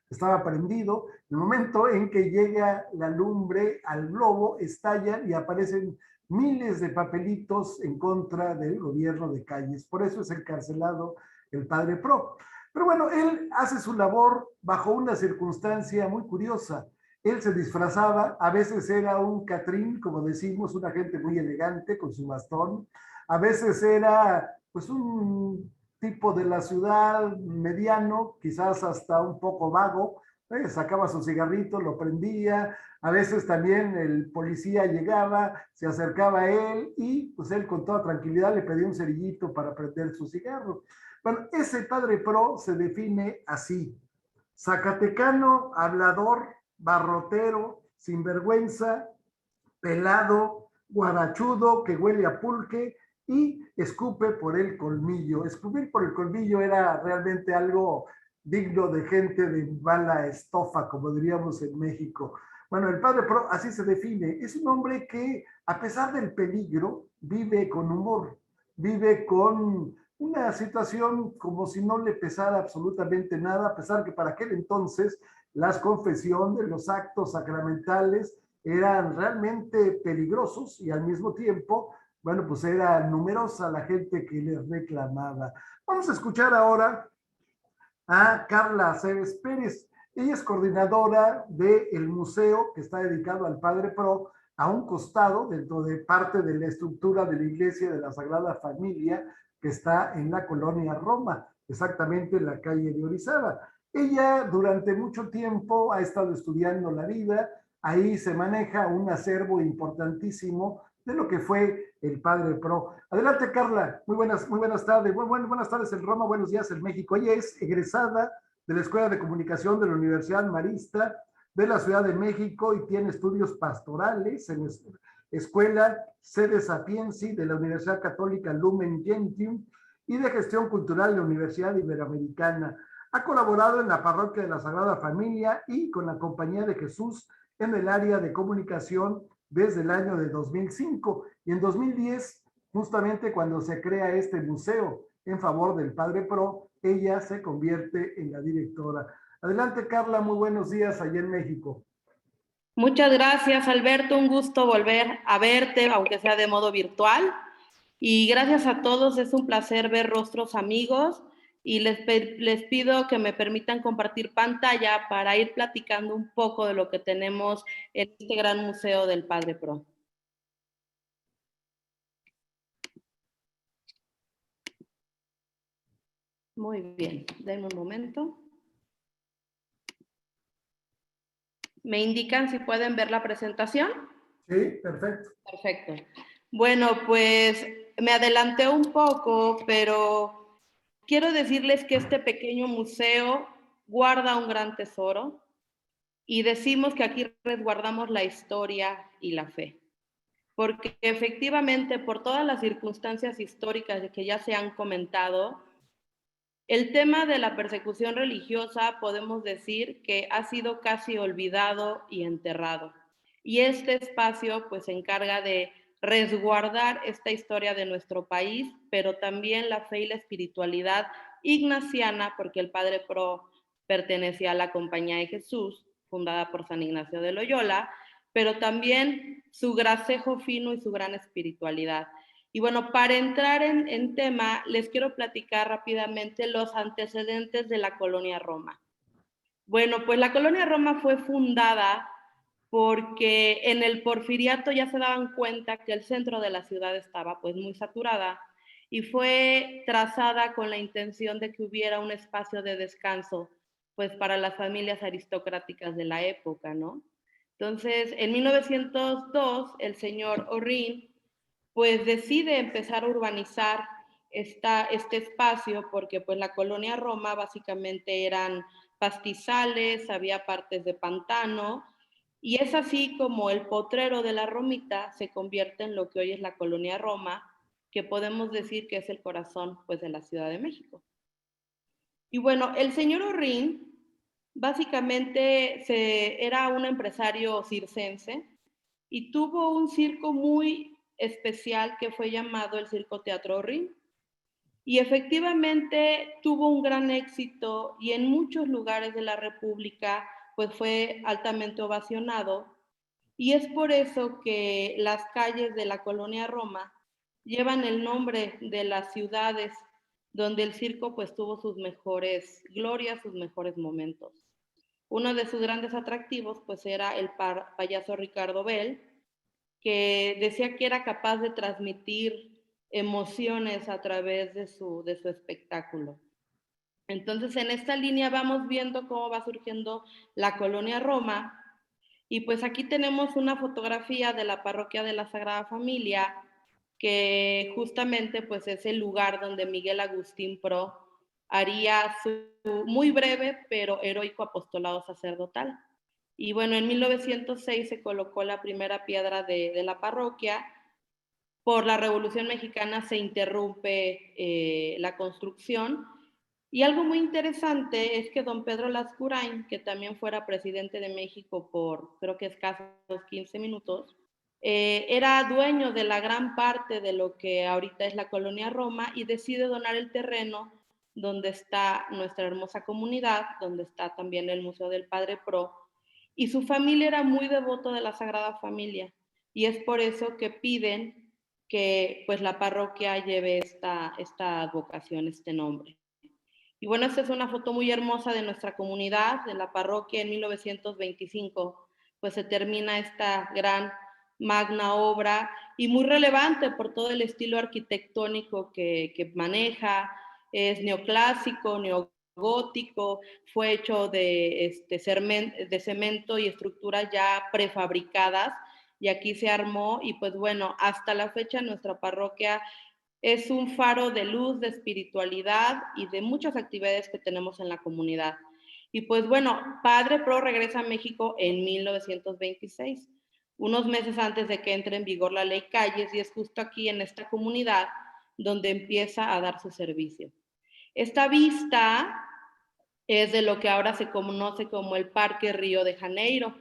estaba prendido. En el momento en que llega la lumbre al globo, estallan y aparecen miles de papelitos en contra del gobierno de Calles. Por eso es encarcelado el padre Pro. Pero bueno, él hace su labor bajo una circunstancia muy curiosa. Él se disfrazaba, a veces era un catrín, como decimos, una gente muy elegante con su bastón, a veces era pues un tipo de la ciudad mediano, quizás hasta un poco vago, sacaba su cigarrito, lo prendía, a veces también el policía llegaba, se acercaba a él y pues él con toda tranquilidad le pedía un cerillito para prender su cigarro. Bueno, ese padre Pro se define así: zacatecano, hablador, barrotero, sinvergüenza, pelado, guarachudo, que huele a pulque y escupe por el colmillo. Escupir por el colmillo era realmente algo digno de gente de mala estofa, como diríamos en México. Bueno, el padre Pro así se define. Es un hombre que, a pesar del peligro, vive con humor, vive con una situación como si no le pesara absolutamente nada, a pesar que para aquel entonces las confesiones, los actos sacramentales eran realmente peligrosos y al mismo tiempo, bueno, pues era numerosa la gente que les reclamaba. Vamos a escuchar ahora a Carla Aceves Pérez. Ella es coordinadora del museo que está dedicado al Padre Pro, a un costado, dentro de parte de la estructura de la Iglesia de la Sagrada Familia, que está en la colonia Roma, exactamente en la calle de Orizaba. Ella durante mucho tiempo ha estado estudiando la vida, ahí se maneja un acervo importantísimo de lo que fue el Padre Pro. Adelante, Carla. Muy buenas tardes. Buenas tardes en Roma, buenos días en México. Ella es egresada de la Escuela de Comunicación de la Universidad Marista de la Ciudad de México y tiene estudios pastorales en Escuela Sede Sapiensi de la Universidad Católica Lumen Gentium y de Gestión Cultural de la Universidad Iberoamericana. Ha colaborado en la Parroquia de la Sagrada Familia y con la Compañía de Jesús en el área de comunicación desde el año de 2005. Y en 2010, justamente cuando se crea este museo en favor del Padre Pro, ella se convierte en la directora. Adelante, Carla, muy buenos días allá en México. Muchas gracias, Alberto. Un gusto volver a verte, aunque sea de modo virtual. Y gracias a todos, es un placer ver rostros amigos y les pido que me permitan compartir pantalla para ir platicando un poco de lo que tenemos en este gran museo del Padre Pro. Muy bien, denme un momento. ¿Me indican si pueden ver la presentación? Sí, perfecto. Perfecto. Bueno, pues me adelanté un poco, pero quiero decirles que este pequeño museo guarda un gran tesoro. y decimos que aquí resguardamos la historia y la fe, porque efectivamente por todas las circunstancias históricas que ya se han comentado, el tema de la persecución religiosa podemos decir que ha sido casi olvidado y enterrado. Y este espacio pues se encarga de resguardar esta historia de nuestro país, pero también la fe y la espiritualidad ignaciana, porque el Padre Pro pertenecía a la Compañía de Jesús, fundada por San Ignacio de Loyola, pero también su gracejo fino y su gran espiritualidad. Y bueno, para entrar en tema, les quiero platicar rápidamente los antecedentes de la colonia Roma. Bueno, pues la colonia Roma fue fundada porque en el Porfiriato ya se daban cuenta que el centro de la ciudad estaba pues muy saturada y fue trazada con la intención de que hubiera un espacio de descanso pues para las familias aristocráticas de la época, ¿no? Entonces, en 1902, el señor O'Reen pues decide empezar a urbanizar este espacio porque pues la colonia Roma básicamente eran pastizales, había partes de pantano, y es así como el potrero de la Romita se convierte en lo que hoy es la colonia Roma, que podemos decir que es el corazón pues de la Ciudad de México. Y bueno, el señor O'Reen básicamente era un empresario circense y tuvo un circo muy especial que fue llamado el Circo Teatro O'Reen. Y efectivamente tuvo un gran éxito y en muchos lugares de la República pues fue altamente ovacionado. Y es por eso que las calles de la colonia Roma llevan el nombre de las ciudades donde el circo pues tuvo sus mejores glorias, sus mejores momentos. Uno de sus grandes atractivos pues era el payaso Ricardo Bell, que decía que era capaz de transmitir emociones a través de su espectáculo. Entonces, en esta línea vamos viendo cómo va surgiendo la colonia Roma, y pues aquí tenemos una fotografía de la parroquia de la Sagrada Familia, que justamente pues es el lugar donde Miguel Agustín Pro haría su muy breve pero heroico apostolado sacerdotal. Y bueno, en 1906 se colocó la primera piedra de la parroquia. Por la Revolución Mexicana se interrumpe la construcción. Y algo muy interesante es que don Pedro Lascurain, que también fuera presidente de México por creo que escasos 15 minutos, era dueño de la gran parte de lo que ahorita es la colonia Roma y decide donar el terreno donde está nuestra hermosa comunidad, donde está también el Museo del Padre Pro, y su familia era muy devoto de la Sagrada Familia, y es por eso que piden que pues la parroquia lleve esta advocación, este nombre. Y bueno, esta es una foto muy hermosa de nuestra comunidad, de la parroquia en 1925, pues se termina esta gran magna obra y muy relevante por todo el estilo arquitectónico que maneja. Es neoclásico, neogótico, fue hecho de cemento y estructuras ya prefabricadas, y aquí se armó. Y pues bueno, hasta la fecha nuestra parroquia es un faro de luz, de espiritualidad y de muchas actividades que tenemos en la comunidad. Y pues bueno, Padre Pro regresa a México en 1926, unos meses antes de que entre en vigor la ley Calles, y es justo aquí en esta comunidad donde empieza a dar su servicio. Esta vista es de lo que ahora se conoce como el Parque Río de Janeiro.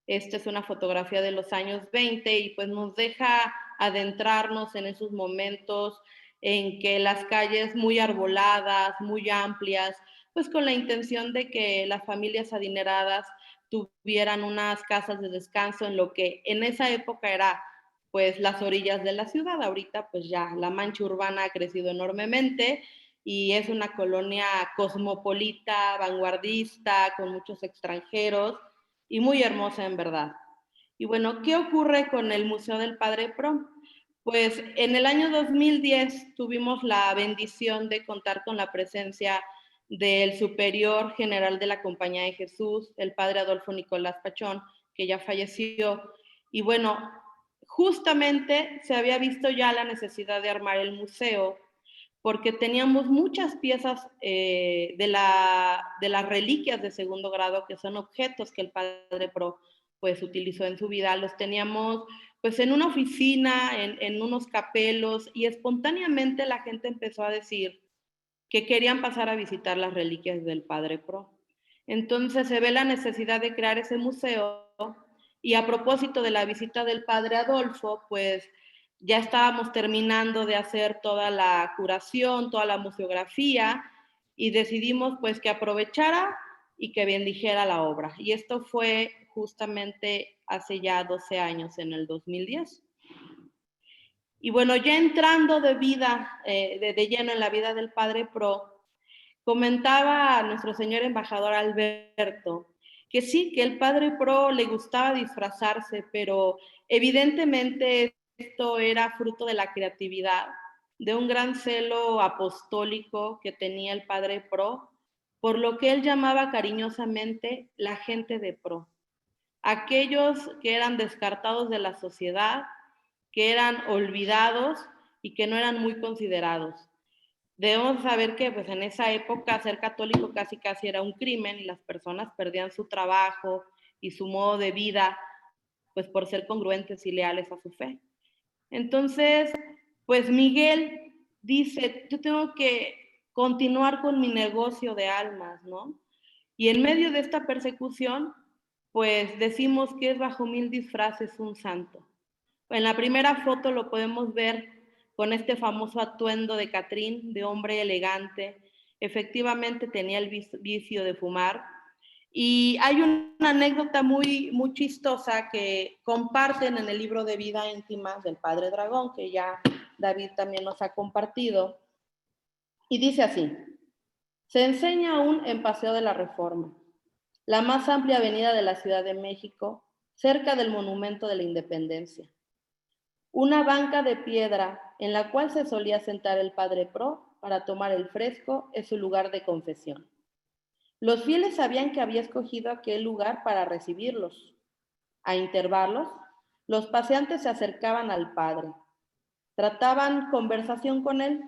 Esta es una fotografía de los años 20 y pues nos deja adentrarnos en esos momentos en que las calles muy arboladas, muy amplias, pues con la intención de que las familias adineradas tuvieran unas casas de descanso en lo que en esa época era pues las orillas de la ciudad. Ahorita pues ya la mancha urbana ha crecido enormemente y es una colonia cosmopolita, vanguardista, con muchos extranjeros y muy hermosa en verdad. Y bueno, ¿qué ocurre con el Museo del Padre Pro? Pues en el año 2010 tuvimos la bendición de contar con la presencia del superior general de la Compañía de Jesús, el padre Adolfo Nicolás Pachón, que ya falleció. Y bueno, justamente se había visto ya la necesidad de armar el museo, porque teníamos muchas piezas de las reliquias de segundo grado, que son objetos que el padre Pro pues utilizó en su vida. Los teníamos pues en una oficina, en unos capelos, y espontáneamente la gente empezó a decir que querían pasar a visitar las reliquias del padre Pro. Entonces se ve la necesidad de crear ese museo, y a propósito de la visita del padre Adolfo, pues ya estábamos terminando de hacer toda la curación, toda la museografía, y decidimos pues que aprovechara y que bendijera la obra. Y esto fue justamente hace ya 12 años, en el 2010. Y bueno, ya entrando de lleno en la vida del padre Pro, comentaba a nuestro señor embajador Alberto que sí, que el padre Pro le gustaba disfrazarse, pero evidentemente esto era fruto de la creatividad, de un gran celo apostólico que tenía el padre Pro, por lo que él llamaba cariñosamente la gente de Pro, aquellos que eran descartados de la sociedad, que eran olvidados y que no eran muy considerados. Debemos saber que pues en esa época ser católico casi era un crimen, y las personas perdían su trabajo y su modo de vida pues por ser congruentes y leales a su fe. Entonces, pues Miguel dice, yo tengo que continuar con mi negocio de almas, ¿no? Y en medio de esta persecución, pues decimos que es bajo 1000 disfraces un santo. En la primera foto lo podemos ver con este famoso atuendo de Catrín, de hombre elegante. Efectivamente tenía el vicio de fumar. Y hay una anécdota muy, muy chistosa que comparten en el libro de vida íntima del Padre Dragón, que ya David también nos ha compartido. Y dice así: se enseña aún en Paseo de la Reforma, la más amplia avenida de la Ciudad de México, cerca del Monumento de la Independencia. Una banca de piedra en la cual se solía sentar el padre Pro para tomar el fresco es su lugar de confesión. Los fieles sabían que había escogido aquel lugar para recibirlos. A intervalos, los paseantes se acercaban al padre, trataban conversación con él,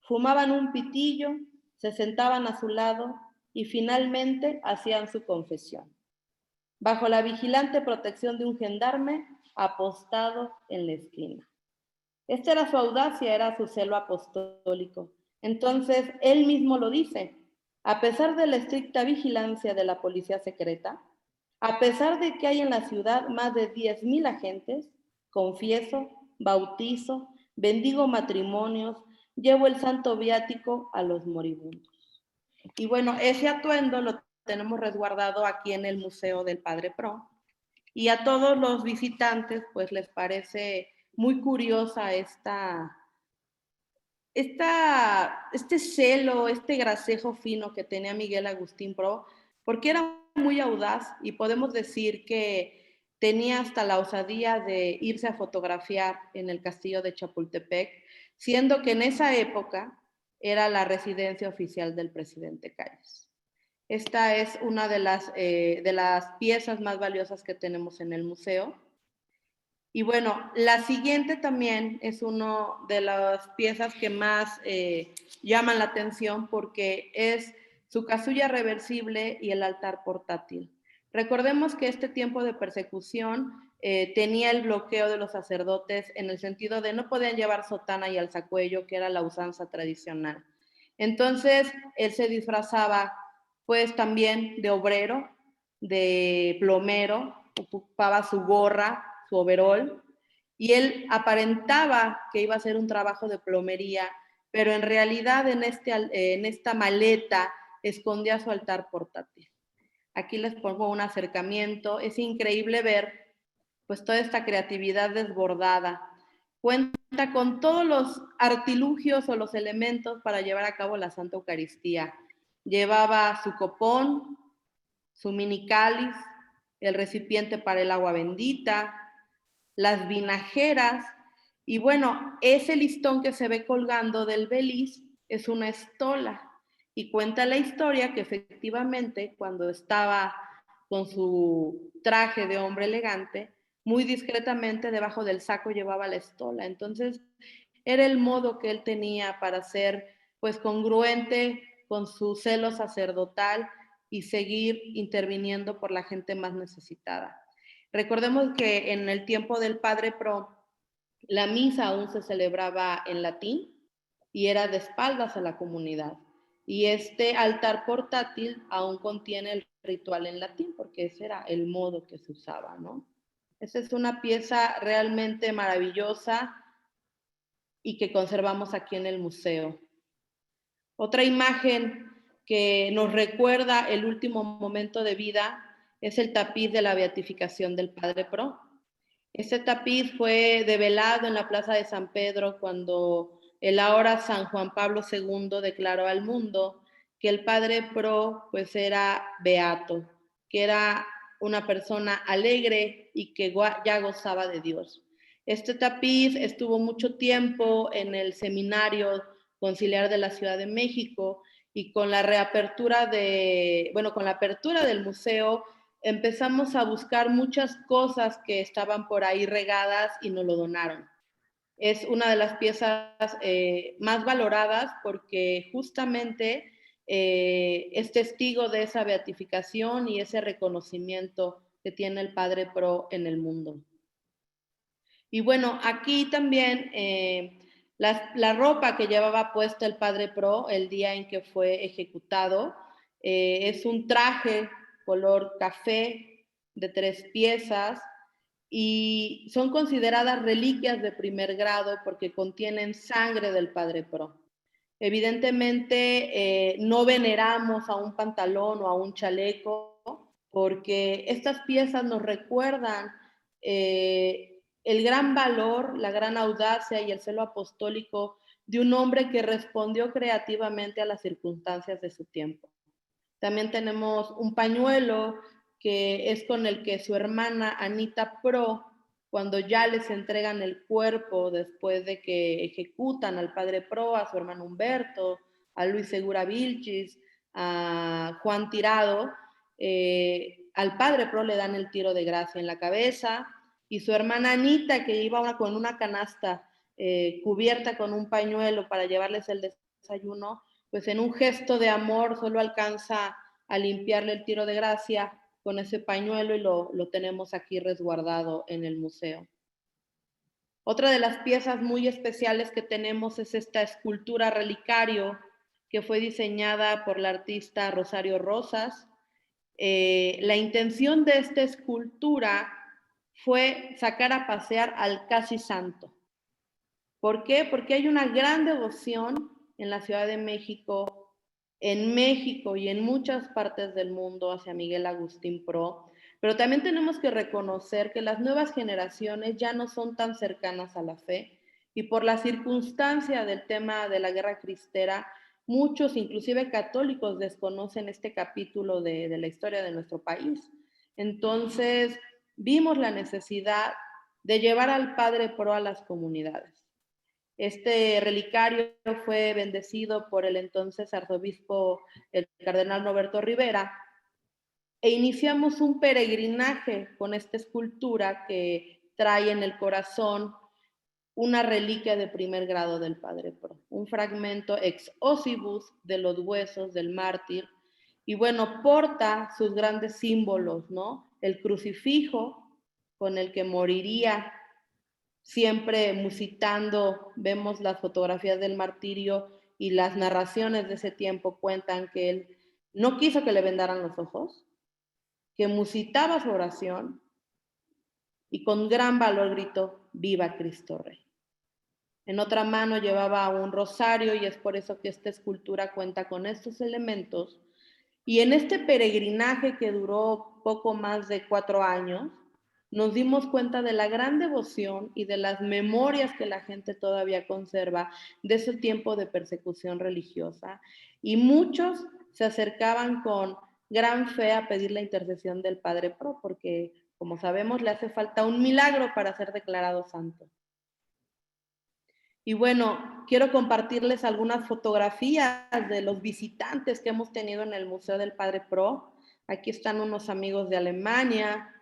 fumaban un pitillo, se sentaban a su lado y finalmente hacían su confesión, bajo la vigilante protección de un gendarme apostado en la esquina. Esta era su audacia, era su celo apostólico. Entonces, él mismo lo dice: a pesar de la estricta vigilancia de la policía secreta, a pesar de que hay en la ciudad más de 10,000 agentes, confieso, bautizo, bendigo matrimonios, llevo el santo viático a los moribundos. Y bueno, ese atuendo lo tenemos resguardado aquí en el Museo del Padre Pro, y a todos los visitantes pues les parece muy curiosa este celo, este gracejo fino que tenía Miguel Agustín Pro, porque era muy audaz, y podemos decir que tenía hasta la osadía de irse a fotografiar en el castillo de Chapultepec, siendo que en esa época era la residencia oficial del presidente Calles. Esta es una de las piezas más valiosas que tenemos en el museo. Y bueno, la siguiente también es una de las piezas que más llaman la atención, porque es su casulla reversible y el altar portátil. Recordemos que este tiempo de persecución tenía el bloqueo de los sacerdotes, en el sentido de no podían llevar sotana y alzacuello, que era la usanza tradicional. Entonces, él se disfrazaba pues también de obrero, de plomero, ocupaba su gorra, su overol, y él aparentaba que iba a hacer un trabajo de plomería, pero en realidad en esta maleta escondía su altar portátil. Aquí les pongo un acercamiento. Es increíble ver pues toda esta creatividad desbordada. Cuenta con todos los artilugios o los elementos para llevar a cabo la Santa Eucaristía. Llevaba su copón, su mini cáliz, el recipiente para el agua bendita, las vinajeras, y bueno, ese listón que se ve colgando del beliz es una estola, y cuenta la historia que efectivamente cuando estaba con su traje de hombre elegante, muy discretamente debajo del saco llevaba la estola. Entonces, era el modo que él tenía para ser pues congruente con su celo sacerdotal y seguir interviniendo por la gente más necesitada. Recordemos que en el tiempo del Padre Pro, la misa aún se celebraba en latín y era de espaldas a la comunidad. Y este altar portátil aún contiene el ritual en latín, porque ese era el modo que se usaba, ¿no? Esa es una pieza realmente maravillosa y que conservamos aquí en el museo. Otra imagen que nos recuerda el último momento de vida es el tapiz de la beatificación del Padre Pro. Este tapiz fue develado en la Plaza de San Pedro cuando el ahora San Juan Pablo II declaró al mundo que el Padre Pro pues era beato, que era una persona alegre y que ya gozaba de Dios. Este tapiz estuvo mucho tiempo en el seminario conciliar de la Ciudad de México y con la reapertura con la apertura del museo empezamos a buscar muchas cosas que estaban por ahí regadas y nos lo donaron. Es una de las piezas más valoradas porque justamente es testigo de esa beatificación y ese reconocimiento que tiene el Padre Pro en el mundo. Y bueno, aquí también la ropa que llevaba puesta el Padre Pro el día en que fue ejecutado es un traje color café de 3 piezas y son consideradas reliquias de primer grado porque contienen sangre del Padre Pro. Evidentemente no veneramos a un pantalón o a un chaleco porque estas piezas nos recuerdan el gran valor, la gran audacia y el celo apostólico de un hombre que respondió creativamente a las circunstancias de su tiempo. También tenemos un pañuelo que es con el que su hermana Anita Pro, cuando ya les entregan el cuerpo después de que ejecutan al Padre Pro, a su hermano Humberto, a Luis Segura Vilchis, a Juan Tirado, al Padre Pro le dan el tiro de gracia en la cabeza y su hermana Anita, que iba con una canasta cubierta con un pañuelo para llevarles el desayuno, pues en un gesto de amor solo alcanza a limpiarle el tiro de gracia con ese pañuelo y lo tenemos aquí resguardado en el museo. Otra de las piezas muy especiales que tenemos es esta escultura relicario que fue diseñada por la artista Rosario Rosas. La intención de esta escultura fue sacar a pasear al casi santo. ¿Por qué? Porque hay una gran devoción en la Ciudad de México, en México y en muchas partes del mundo hacia Miguel Agustín Pro, pero también tenemos que reconocer que las nuevas generaciones ya no son tan cercanas a la fe y por la circunstancia del tema de la guerra cristera, muchos, inclusive católicos, desconocen este capítulo de la historia de nuestro país. Entonces, vimos la necesidad de llevar al Padre Pro a las comunidades. Este relicario fue bendecido por el entonces arzobispo, el cardenal Roberto Rivera, e iniciamos un peregrinaje con esta escultura que trae en el corazón una reliquia de primer grado del Padre Pro, un fragmento ex ossibus de los huesos del mártir, y bueno, porta sus grandes símbolos, ¿no? El crucifijo con el que moriría. Siempre musitando, vemos las fotografías del martirio y las narraciones de ese tiempo cuentan que él no quiso que le vendaran los ojos, que musitaba su oración y con gran valor gritó, ¡viva Cristo Rey! En otra mano llevaba un rosario y es por eso que esta escultura cuenta con estos elementos. Y en este peregrinaje que duró poco más de 4 años, nos dimos cuenta de la gran devoción y de las memorias que la gente todavía conserva de ese tiempo de persecución religiosa. Y muchos se acercaban con gran fe a pedir la intercesión del Padre Pro, porque, como sabemos, le hace falta un milagro para ser declarado santo. Y bueno, quiero compartirles algunas fotografías de los visitantes que hemos tenido en el Museo del Padre Pro. Aquí están unos amigos de Alemania.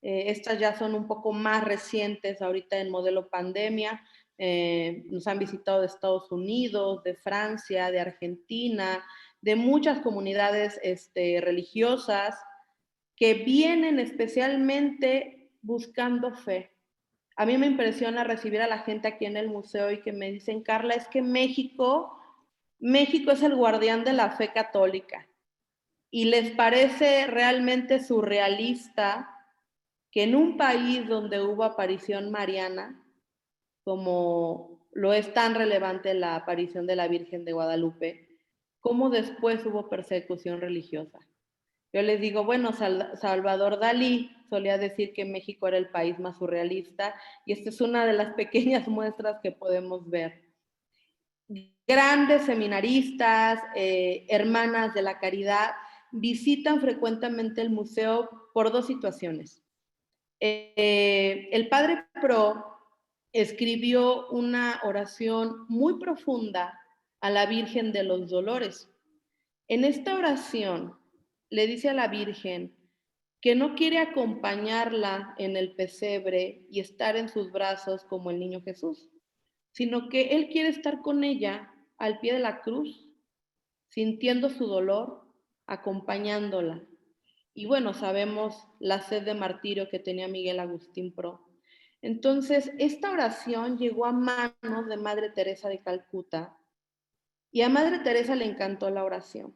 Estas ya son un poco más recientes, ahorita en modelo pandemia, nos han visitado de Estados Unidos, de Francia, de Argentina, de muchas comunidades religiosas que vienen especialmente buscando fe. A mí me impresiona recibir a la gente aquí en el museo y que me dicen, Carla, es que México es el guardián de la fe católica. Y les parece realmente surrealista que en un país donde hubo aparición mariana, como lo es tan relevante la aparición de la Virgen de Guadalupe, cómo después hubo persecución religiosa. Yo les digo, bueno, Salvador Dalí solía decir que México era el país más surrealista y esta es una de las pequeñas muestras que podemos ver. Grandes seminaristas, hermanas de la caridad, visitan frecuentemente el museo por dos situaciones. El padre Pro escribió una oración muy profunda a la Virgen de los Dolores. En esta oración le dice a la Virgen que no quiere acompañarla en el pesebre y estar en sus brazos como el niño Jesús, sino que él quiere estar con ella al pie de la cruz, sintiendo su dolor, acompañándola. Y bueno, sabemos la sed de martirio que tenía Miguel Agustín Pro. Entonces, esta oración llegó a manos de Madre Teresa de Calcuta y a Madre Teresa le encantó la oración.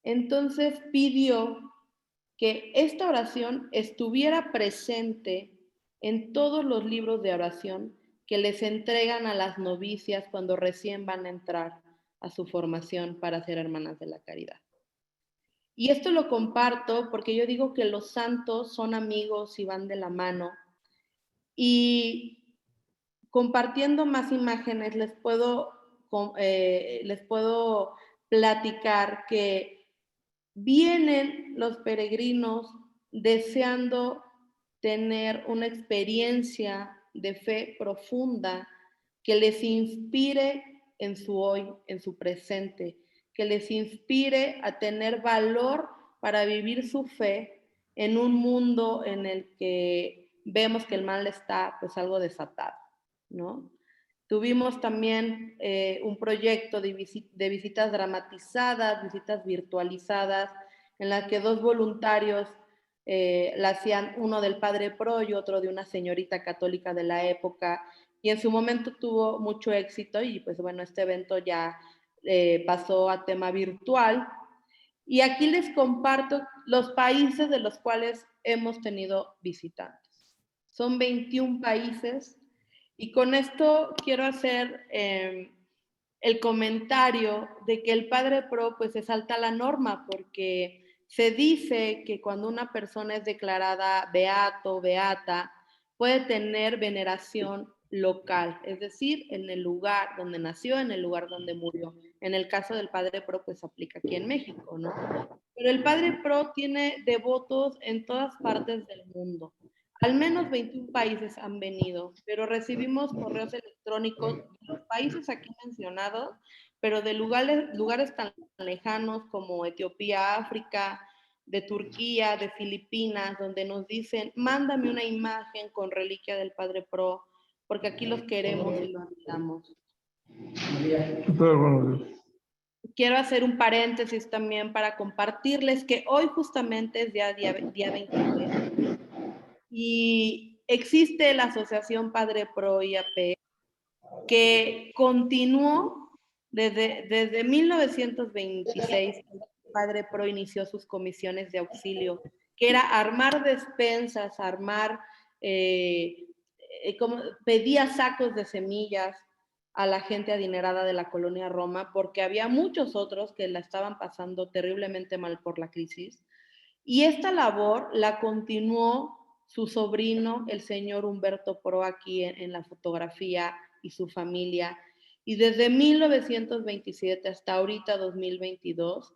Entonces pidió que esta oración estuviera presente en todos los libros de oración que les entregan a las novicias cuando recién van a entrar a su formación para ser hermanas de la caridad. Y esto lo comparto porque yo digo que los santos son amigos y van de la mano. Y compartiendo más imágenes les puedo platicar que vienen los peregrinos deseando tener una experiencia de fe profunda que les inspire en su hoy, en su presente, que les inspire a tener valor para vivir su fe en un mundo en el que vemos que el mal está pues algo desatado, ¿no? Tuvimos también un proyecto de visitas dramatizadas, visitas virtualizadas, en las que dos voluntarios la hacían, uno del padre Pro y otro de una señorita católica de la época, y en su momento tuvo mucho éxito y pues bueno, este evento ya pasó a tema virtual. Y aquí les comparto los países de los cuales hemos tenido visitantes. Son 21 países. Y con esto quiero hacer el comentario de que el padre Pro pues se salta la norma porque se dice que cuando una persona es declarada beato, beata, puede tener veneración local, es decir, en el lugar donde nació, en el lugar donde murió. En el caso del padre Pro pues aplica aquí en México, ¿no? Pero el padre Pro tiene devotos en todas partes del mundo. Al menos 21 países han venido, pero recibimos correos electrónicos de los países aquí mencionados, pero de lugares tan lejanos como Etiopía, África, de Turquía, de Filipinas, donde nos dicen, mándame una imagen con reliquia del Padre Pro, porque aquí los queremos y los admiramos. Quiero hacer un paréntesis también para compartirles que hoy justamente es día 23 y existe la Asociación Padre Pro IAP que continuó desde 1926. El Padre Pro inició sus comisiones de auxilio, que era armar despensas, pedía sacos de semillas a la gente adinerada de la colonia Roma, porque había muchos otros que la estaban pasando terriblemente mal por la crisis. Y esta labor la continuó su sobrino, el señor Humberto Pro, aquí en la fotografía, y su familia. Y desde 1927 hasta ahorita 2022,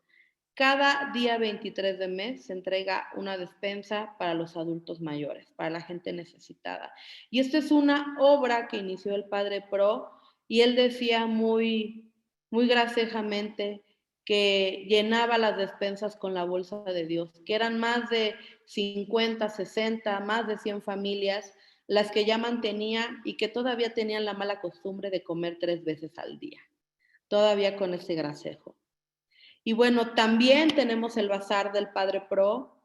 cada día 23 de mes se entrega una despensa para los adultos mayores, para la gente necesitada. Y esta es una obra que inició el padre Pro y él decía muy gracejamente que llenaba las despensas con la bolsa de Dios, que eran más de 50, 60, más de 100 familias las que ya mantenía y que todavía tenían la mala costumbre de comer 3 veces al día, todavía con ese gracejo. Y bueno, también tenemos el Bazar del Padre Pro,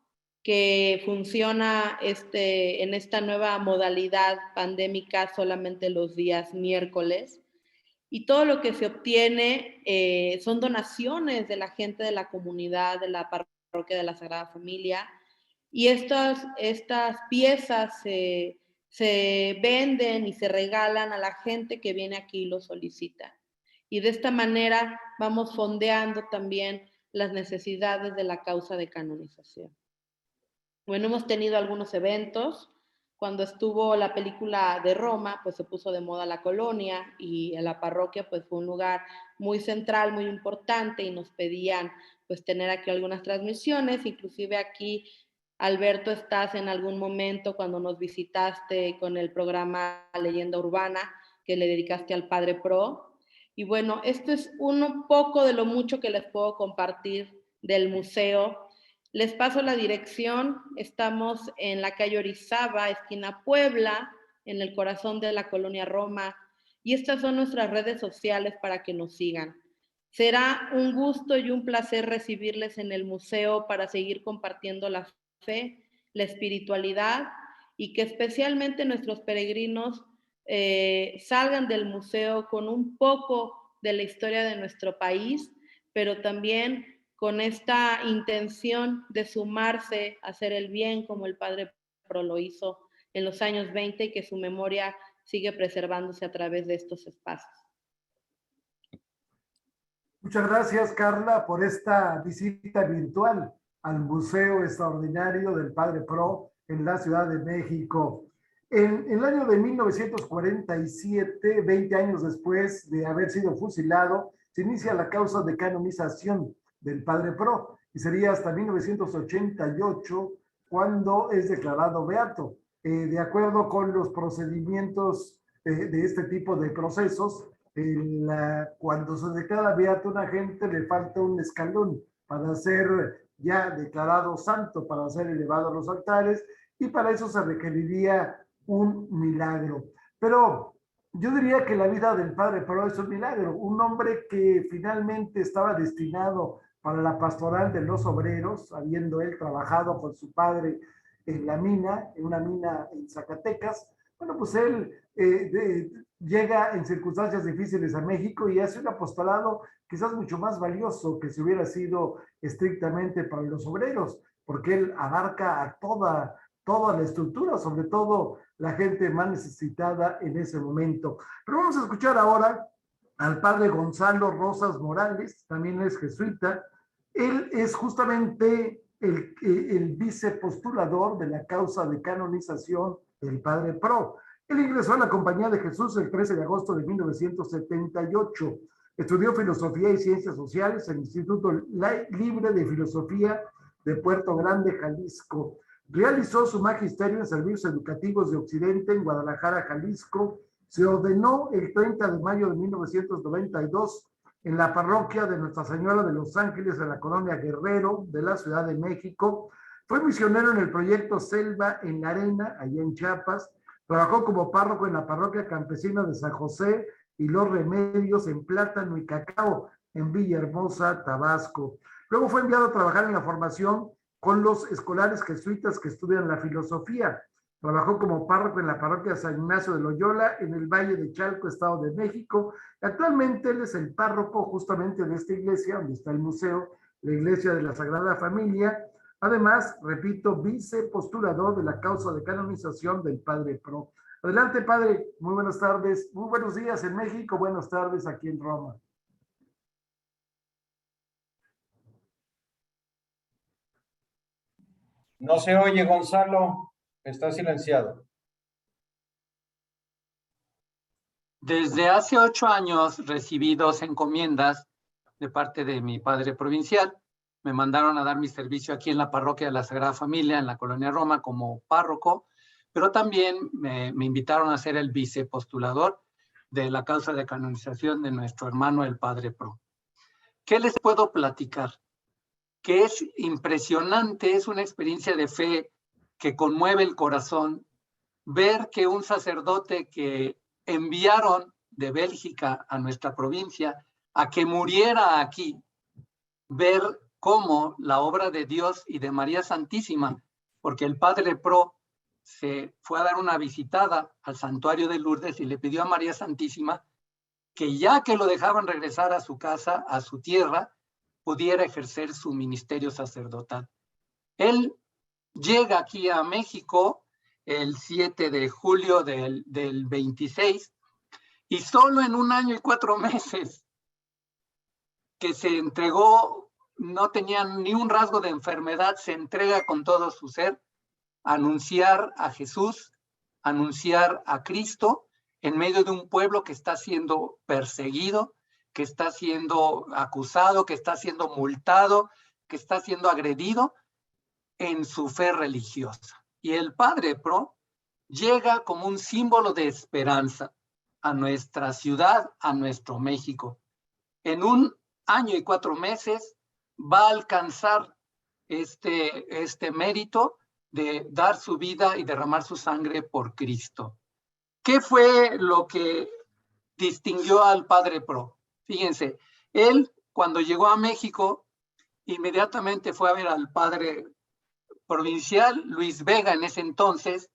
que funciona en esta nueva modalidad pandémica solamente los días miércoles. Y todo lo que se obtiene son donaciones de la gente de la comunidad, de la parroquia de la Sagrada Familia. Y estas piezas se venden y se regalan a la gente que viene aquí y lo solicita. Y de esta manera vamos fondeando también las necesidades de la causa de canonización. Bueno, hemos tenido algunos eventos. Cuando estuvo la película de Roma, pues se puso de moda la colonia y en la parroquia pues fue un lugar muy central, muy importante y nos pedían pues tener aquí algunas transmisiones. Inclusive aquí, Alberto, estás en algún momento cuando nos visitaste con el programa Leyenda Urbana que le dedicaste al Padre Pro. Y bueno, esto es un poco de lo mucho que les puedo compartir del museo. Les paso la dirección. Estamos en la calle Orizaba, esquina Puebla, en el corazón de la colonia Roma. Y estas son nuestras redes sociales para que nos sigan. Será un gusto y un placer recibirles en el museo para seguir compartiendo la fe, la espiritualidad y que especialmente nuestros peregrinos salgan del museo con un poco de la historia de nuestro país, pero también con esta intención de sumarse a hacer el bien como el Padre Pro lo hizo en los años 20 y que su memoria sigue preservándose a través de estos espacios. Muchas gracias, Carla, por esta visita virtual al Museo Extraordinario del Padre Pro en la Ciudad de México. En el año de 1947, 20 años después de haber sido fusilado, se inicia la causa de canonización del Padre Pro y sería hasta 1988 cuando es declarado beato. De acuerdo con los procedimientos de este tipo de procesos, cuando se declara beato a una gente le falta un escalón para ser ya declarado santo, para ser elevado a los altares, y para eso se requeriría un milagro. Pero yo diría que la vida del Padre Pro es un milagro, un hombre que finalmente estaba destinado para la pastoral de los obreros, habiendo él trabajado con su padre en la mina, en una mina en Zacatecas. Bueno, pues él llega en circunstancias difíciles a México y hace un apostolado quizás mucho más valioso que si hubiera sido estrictamente para los obreros, porque él abarca a toda la estructura, sobre todo la gente más necesitada en ese momento. Pero vamos a escuchar ahora al padre Gonzalo Rosas Morales, también es jesuita. Él es justamente el vicepostulador de la causa de canonización del Padre Pro. Él ingresó a la Compañía de Jesús el 13 de agosto de 1978. Estudió Filosofía y Ciencias Sociales en el Instituto Libre de Filosofía de Puerto Grande, Jalisco. Realizó su magisterio en Servicios Educativos de Occidente en Guadalajara, Jalisco. Se ordenó el 30 de mayo de 1992 en la parroquia de Nuestra Señora de los Ángeles de la colonia Guerrero de la Ciudad de México. Fue misionero en el proyecto Selva en la Arena, allá en Chiapas. Trabajó como párroco en la parroquia campesina de San José y Los Remedios en Plátano y Cacao, en Villahermosa, Tabasco. Luego fue enviado a trabajar en la formación con los escolares jesuitas que estudian la filosofía. Trabajó como párroco en la parroquia San Ignacio de Loyola, en el Valle de Chalco, Estado de México. Actualmente él es el párroco justamente de esta iglesia, donde está el museo, la Iglesia de la Sagrada Familia. Además, repito, vicepostulador de la causa de canonización del Padre Pro. Adelante, padre. Muy buenas tardes. Muy buenos días en México. Buenas tardes aquí en Roma. No se oye, Gonzalo. Está silenciado. Desde hace 8 años recibí 2 encomiendas de parte de mi padre provincial. Me mandaron a dar mi servicio aquí en la parroquia de la Sagrada Familia, en la colonia Roma, como párroco, pero también me invitaron a ser el vicepostulador de la causa de canonización de nuestro hermano el Padre Pro. ¿Qué les puedo platicar? Que es impresionante, es una experiencia de fe que conmueve el corazón ver que un sacerdote que enviaron de Bélgica a nuestra provincia a que muriera aquí, ver cómo la obra de Dios y de María Santísima, porque el padre Pro se fue a dar una visitada al santuario de Lourdes y le pidió a María Santísima que ya que lo dejaban regresar a su casa, a su tierra, pudiera ejercer su ministerio sacerdotal. Él llega aquí a México el 7 de julio del 26 y solo en 1 año y 4 meses que se entregó, no tenía ni un rasgo de enfermedad, se entrega con todo su ser a anunciar a Jesús, a anunciar a Cristo en medio de un pueblo que está siendo perseguido, que está siendo acusado, que está siendo multado, que está siendo agredido en su fe religiosa. Y el padre Pro llega como un símbolo de esperanza a nuestra ciudad, a nuestro México. En 1 año y 4 meses va a alcanzar este mérito de dar su vida y derramar su sangre por Cristo. ¿Qué fue lo que distinguió al padre Pro? Fíjense, él cuando llegó a México, inmediatamente fue a ver al padre provincial, Luis Vega en ese entonces,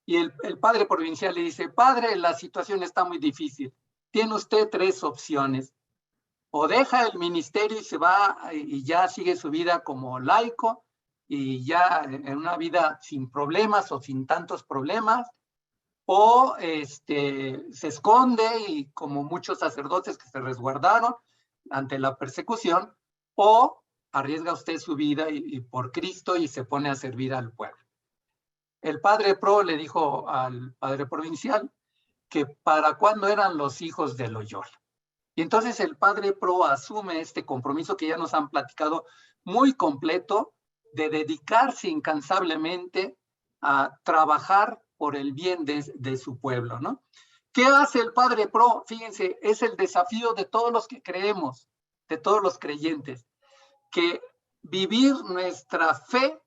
y el padre provincial le dice, padre, la situación está muy difícil, tiene usted 3 opciones, o deja el ministerio y se va y ya sigue su vida como laico, y ya en una vida sin problemas o sin tantos problemas, o se esconde y como muchos sacerdotes que se resguardaron ante la persecución, o arriesga usted su vida y por Cristo y se pone a servir al pueblo. El padre Pro le dijo al padre provincial que para cuándo eran los hijos de Loyola. Y entonces el padre Pro asume este compromiso que ya nos han platicado muy completo de dedicarse incansablemente a trabajar por el bien de su pueblo, ¿no? ¿Qué hace el padre Pro? Fíjense, es el desafío de todos los que creemos, de todos los creyentes, que vivir nuestra fe,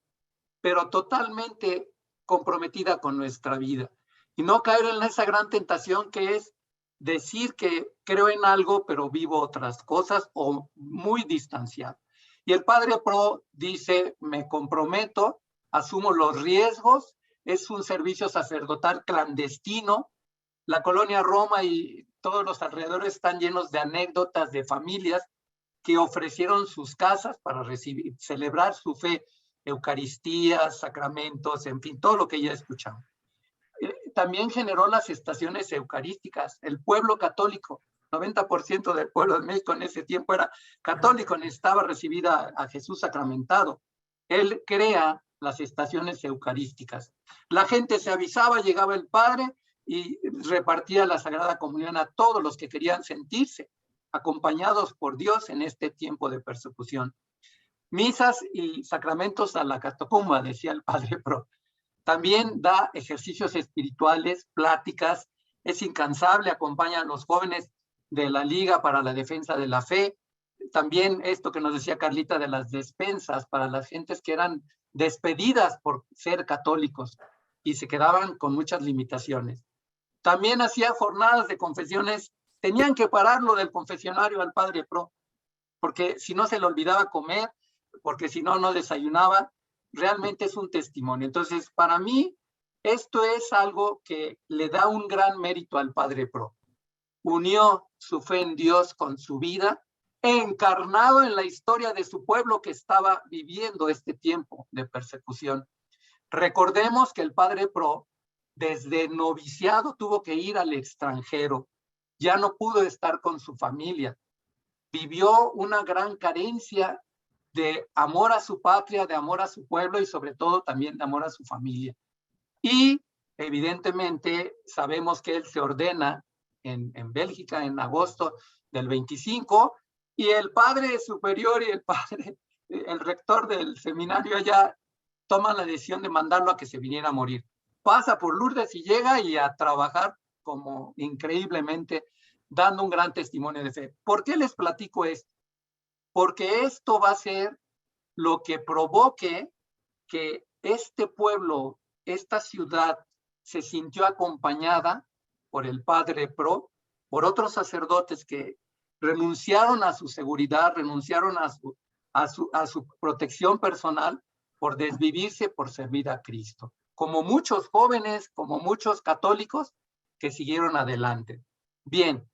pero totalmente comprometida con nuestra vida, y no caer en esa gran tentación que es decir que creo en algo, pero vivo otras cosas o muy distanciado. Y el padre Pro dice, me comprometo, asumo los riesgos, es un servicio sacerdotal clandestino. La colonia Roma y todos los alrededores están llenos de anécdotas de familias que ofrecieron sus casas para celebrar su fe, Eucaristías, sacramentos, en fin, todo lo que ya escuchamos. También generó las estaciones eucarísticas. El pueblo católico, 90% del pueblo de México en ese tiempo era católico, necesitaba recibir a Jesús sacramentado. Él crea las estaciones eucarísticas. La gente se avisaba, llegaba el padre y repartía la Sagrada Comunión a todos los que querían sentirse acompañados por Dios en este tiempo de persecución. Misas y sacramentos a la catacumba, decía el padre Pro. También da ejercicios espirituales, pláticas, es incansable, acompaña a los jóvenes de la Liga para la Defensa de la Fe. También esto que nos decía Carlita de las despensas para las gentes que eran despedidas por ser católicos y se quedaban con muchas limitaciones. También hacía jornadas de confesiones, tenían que pararlo del confesionario al padre Pro, porque si no se le olvidaba comer, porque si no, no desayunaba. Realmente es un testimonio. Entonces, para mí, esto es algo que le da un gran mérito al padre Pro. Unió su fe en Dios con su vida, encarnado en la historia de su pueblo que estaba viviendo este tiempo de persecución. Recordemos que el padre Pro, desde noviciado, tuvo que ir al extranjero. Ya no pudo estar con su familia. Vivió una gran carencia de amor a su patria, de amor a su pueblo y sobre todo también de amor a su familia. Y evidentemente sabemos que él se ordena en Bélgica en agosto del 25 y el padre superior y el rector del seminario allá toman la decisión de mandarlo a que se viniera a morir. Pasa por Lourdes y llega y a trabajar como increíblemente dando un gran testimonio de fe. ¿Por qué les platico esto? Porque esto va a ser lo que provoque que este pueblo, esta ciudad, se sintió acompañada por el padre Pro, por otros sacerdotes que renunciaron a su seguridad, renunciaron a su protección personal por desvivirse, por servir a Cristo. Como muchos jóvenes, como muchos católicos que siguieron adelante. Bien,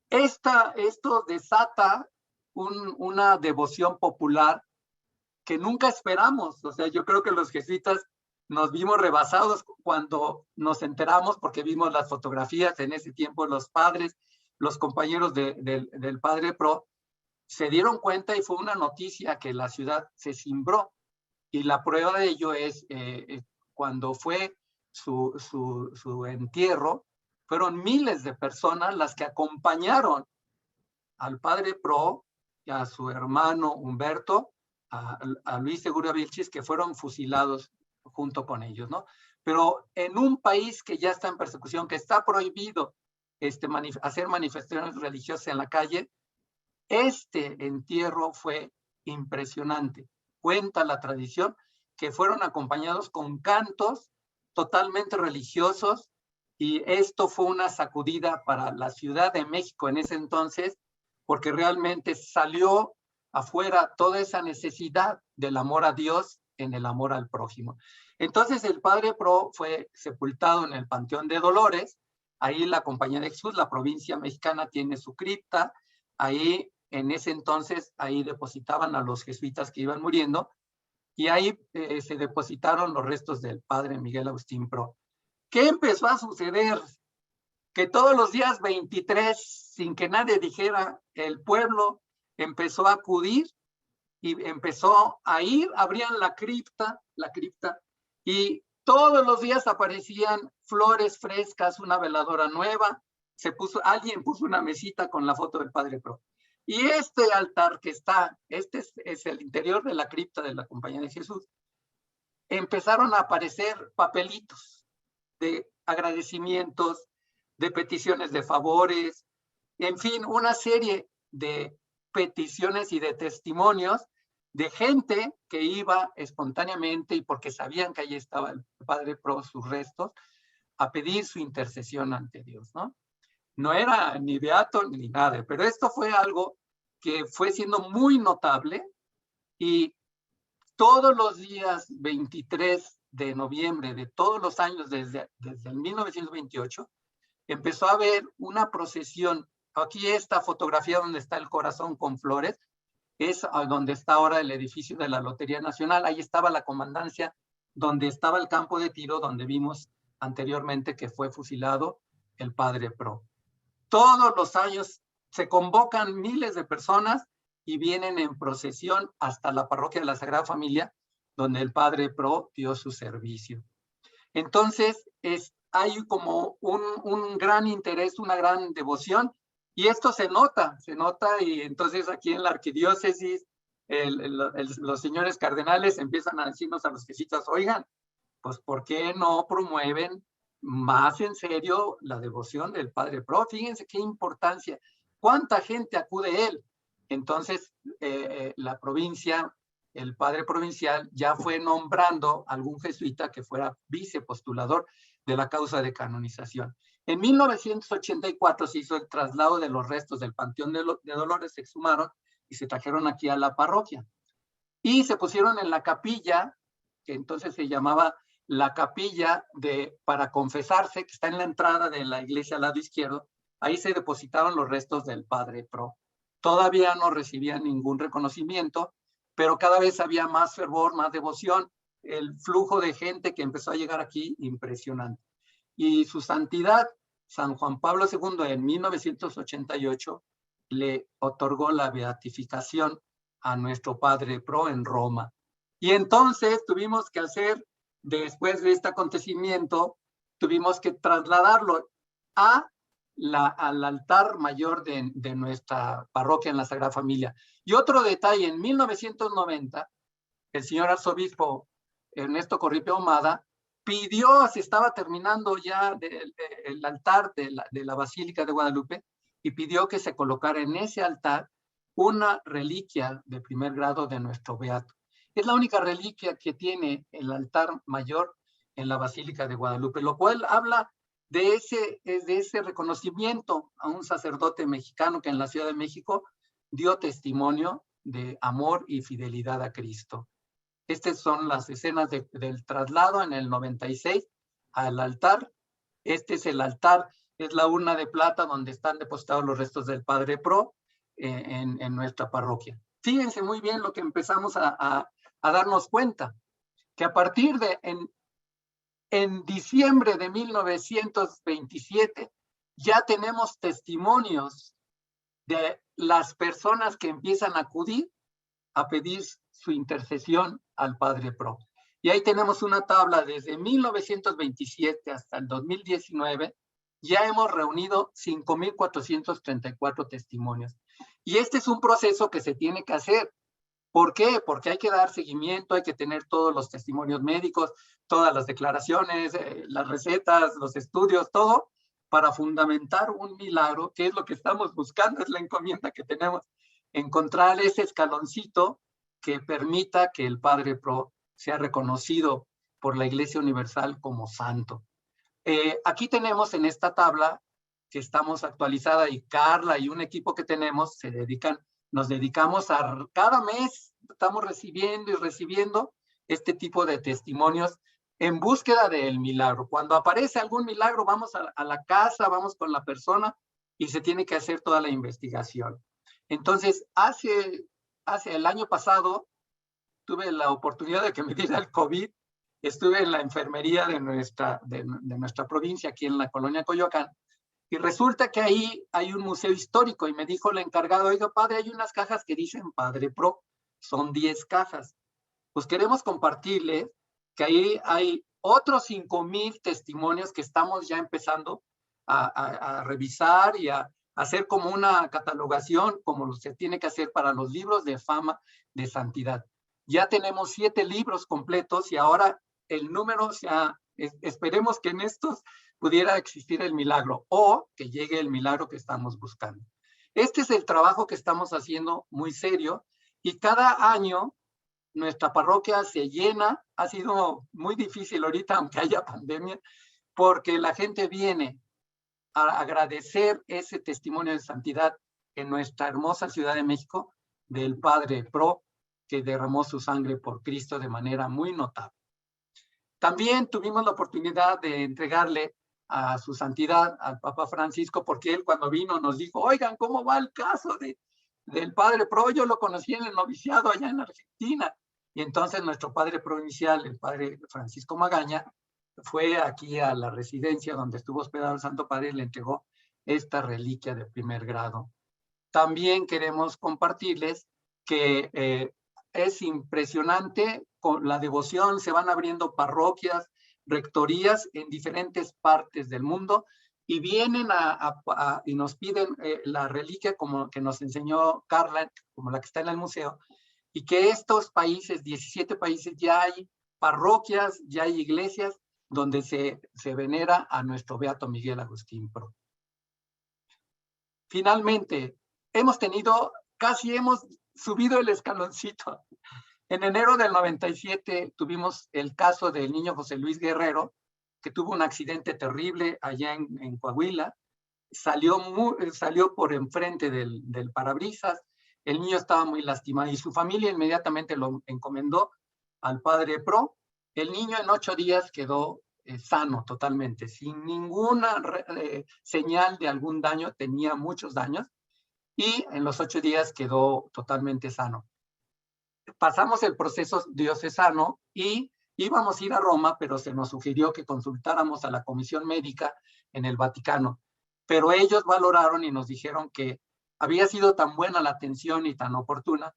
esto desata una devoción popular que nunca esperamos. O sea, yo creo que los jesuitas nos vimos rebasados cuando nos enteramos, porque vimos las fotografías en ese tiempo, los padres, los compañeros del padre Pro, se dieron cuenta y fue una noticia que la ciudad se cimbró. Y la prueba de ello es cuando fue su entierro, fueron miles de personas las que acompañaron al padre Pro y a su hermano Humberto, a Luis Segura Vilchis, que fueron fusilados junto con ellos, ¿no? Pero en un país que ya está en persecución, que está prohibido hacer manifestaciones religiosas en la calle, este entierro fue impresionante. Cuenta la tradición que fueron acompañados con cantos totalmente religiosos, y esto fue una sacudida para la Ciudad de México en ese entonces, porque realmente salió afuera toda esa necesidad del amor a Dios en el amor al prójimo. Entonces el padre Pro fue sepultado en el Panteón de Dolores. Ahí la Compañía de Jesús, la provincia mexicana, tiene su cripta. Ahí, en ese entonces, ahí depositaban a los jesuitas que iban muriendo, y ahí se depositaron los restos del padre Miguel Agustín Pro. ¿Qué empezó a suceder? Que todos los días 23, sin que nadie dijera, el pueblo empezó a acudir y empezó a ir, abrían la cripta, y todos los días aparecían flores frescas, una veladora nueva, alguien puso una mesita con la foto del padre Pro. Y este altar que está, es el interior de la cripta de la Compañía de Jesús, empezaron a aparecer papelitos de agradecimientos, de peticiones de favores, en fin, una serie de peticiones y de testimonios de gente que iba espontáneamente y porque sabían que allí estaba el padre Pro, sus restos, a pedir su intercesión ante Dios, ¿no? No era ni beato ni nada, pero esto fue algo que fue siendo muy notable, y todos los días 23 de noviembre de todos los años desde el 1928, empezó a haber una procesión. Aquí esta fotografía donde está el corazón con flores, es donde está ahora el edificio de la Lotería Nacional. Ahí estaba la comandancia, donde estaba el campo de tiro, donde vimos anteriormente que fue fusilado el padre Pro. Todos los años se convocan miles de personas y vienen en procesión hasta la parroquia de la Sagrada Familia, donde el padre Pro dio su servicio. Entonces, hay como un gran interés, una gran devoción, y esto se nota, y entonces aquí en la arquidiócesis, los señores cardenales empiezan a decirnos a los jesuitas, oigan, pues ¿por qué no promueven más en serio la devoción del padre Pro? Fíjense qué importancia, cuánta gente acude a él. Entonces, la provincia, el padre provincial ya fue nombrando a algún jesuita que fuera vicepostulador de la causa de canonización. En 1984 se hizo el traslado de los restos del Panteón de Dolores, se exhumaron y se trajeron aquí a la parroquia. Y se pusieron en la capilla, que entonces se llamaba la capilla para confesarse, que está en la entrada de la iglesia al lado izquierdo. Ahí se depositaron los restos del padre Pro. Todavía no recibían ningún reconocimiento, pero cada vez había más fervor, más devoción. El flujo de gente que empezó a llegar aquí, impresionante. Y su santidad, San Juan Pablo II, en 1988, le otorgó la beatificación a nuestro padre Pro en Roma. Y entonces tuvimos que hacer, después de este acontecimiento, tuvimos que trasladarlo al altar mayor de nuestra parroquia en la Sagrada Familia. Y otro detalle, en 1990, el señor arzobispo Ernesto Corripio Ahumada pidió, se estaba terminando ya el altar de la Basílica de Guadalupe, y pidió que se colocara en ese altar una reliquia de primer grado de nuestro beato. Es la única reliquia que tiene el altar mayor en la Basílica de Guadalupe, lo cual habla de ese reconocimiento a un sacerdote mexicano que en la Ciudad de México dio testimonio de amor y fidelidad a Cristo. Estas son las escenas del traslado en el 96 al altar. Este es el altar, es la urna de plata donde están depositados los restos del Padre Pro en nuestra parroquia. Fíjense muy bien lo que empezamos a darnos cuenta, que a partir de en diciembre de 1927 ya tenemos testimonios de las personas que empiezan a acudir a pedir su intercesión al Padre Pro. Y ahí tenemos una tabla desde 1927 hasta el 2019, ya hemos reunido 5,434 testimonios. Y este es un proceso que se tiene que hacer. ¿Por qué? Porque hay que dar seguimiento, hay que tener todos los testimonios médicos, todas las declaraciones, las recetas, los estudios, todo, para fundamentar un milagro, que es lo que estamos buscando, es la encomienda que tenemos, encontrar ese escaloncito que permita que el Padre Pro sea reconocido por la Iglesia Universal como santo. Aquí tenemos en esta tabla que estamos actualizada, y Carla y un equipo que tenemos nos dedicamos a cada mes, estamos recibiendo y recibiendo este tipo de testimonios en búsqueda del milagro. Cuando aparece algún milagro, vamos a la casa, vamos con la persona y se tiene que hacer toda la investigación. Entonces, hace el año pasado, tuve la oportunidad de que me diera el COVID. Estuve en la enfermería de nuestra provincia, aquí en la colonia Coyoacán, y resulta que ahí hay un museo histórico, y me dijo el encargado: oiga, padre, hay unas cajas que dicen Padre Pro, son 10 cajas. Pues queremos compartirles que ahí hay otros 5,000 testimonios que estamos ya empezando a revisar y a hacer como una catalogación, como se tiene que hacer para los libros de fama de santidad. Ya tenemos 7 libros completos, y ahora el número, esperemos que en estos pudiera existir el milagro, o que llegue el milagro que estamos buscando. Este es el trabajo que estamos haciendo muy serio, y cada año nuestra parroquia se llena. Ha sido muy difícil ahorita, aunque haya pandemia, porque la gente viene a agradecer ese testimonio de santidad en nuestra hermosa Ciudad de México del Padre Pro, que derramó su sangre por Cristo de manera muy notable. También tuvimos la oportunidad de entregarle a su santidad, al Papa Francisco, porque él cuando vino nos dijo: oigan, ¿cómo va el caso del Padre Pro? Yo lo conocí en el noviciado allá en Argentina. Y entonces nuestro padre provincial, el Padre Francisco Magaña, fue aquí a la residencia donde estuvo hospedado el Santo Padre y le entregó esta reliquia de primer grado. También queremos compartirles que es impresionante con la devoción. Se van abriendo parroquias, rectorías en diferentes partes del mundo, y vienen y nos piden la reliquia como que nos enseñó Carla, como la que está en el museo, y que estos países, 17 países, ya hay parroquias, ya hay iglesias donde se venera a nuestro beato Miguel Agustín Pro. Finalmente, hemos subido el escaloncito. En enero del 97 tuvimos el caso del niño José Luis Guerrero, que tuvo un accidente terrible allá en Coahuila. Salió por enfrente del parabrisas. El niño estaba muy lastimado y su familia inmediatamente lo encomendó al Padre Pro. El niño en 8 días quedó sano totalmente, sin ninguna señal de algún daño. Tenía muchos daños, y en los 8 días quedó totalmente sano. Pasamos el proceso diocesano y íbamos a ir a Roma, pero se nos sugirió que consultáramos a la Comisión Médica en el Vaticano. Pero ellos valoraron y nos dijeron que había sido tan buena la atención y tan oportuna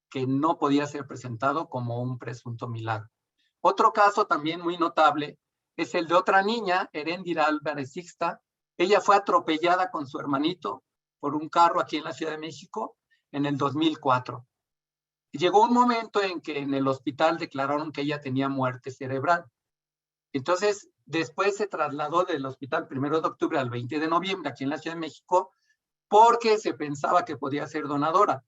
que no podía ser presentado como un presunto milagro. Otro caso también muy notable es el de otra niña, Heréndira Álvarez Sixta. Ella fue atropellada con su hermanito por un carro aquí en la Ciudad de México en el 2004. Llegó un momento en que en el hospital declararon que ella tenía muerte cerebral. Entonces, después se trasladó del hospital 1 de octubre al 20 de noviembre aquí en la Ciudad de México, porque se pensaba que podía ser donadora.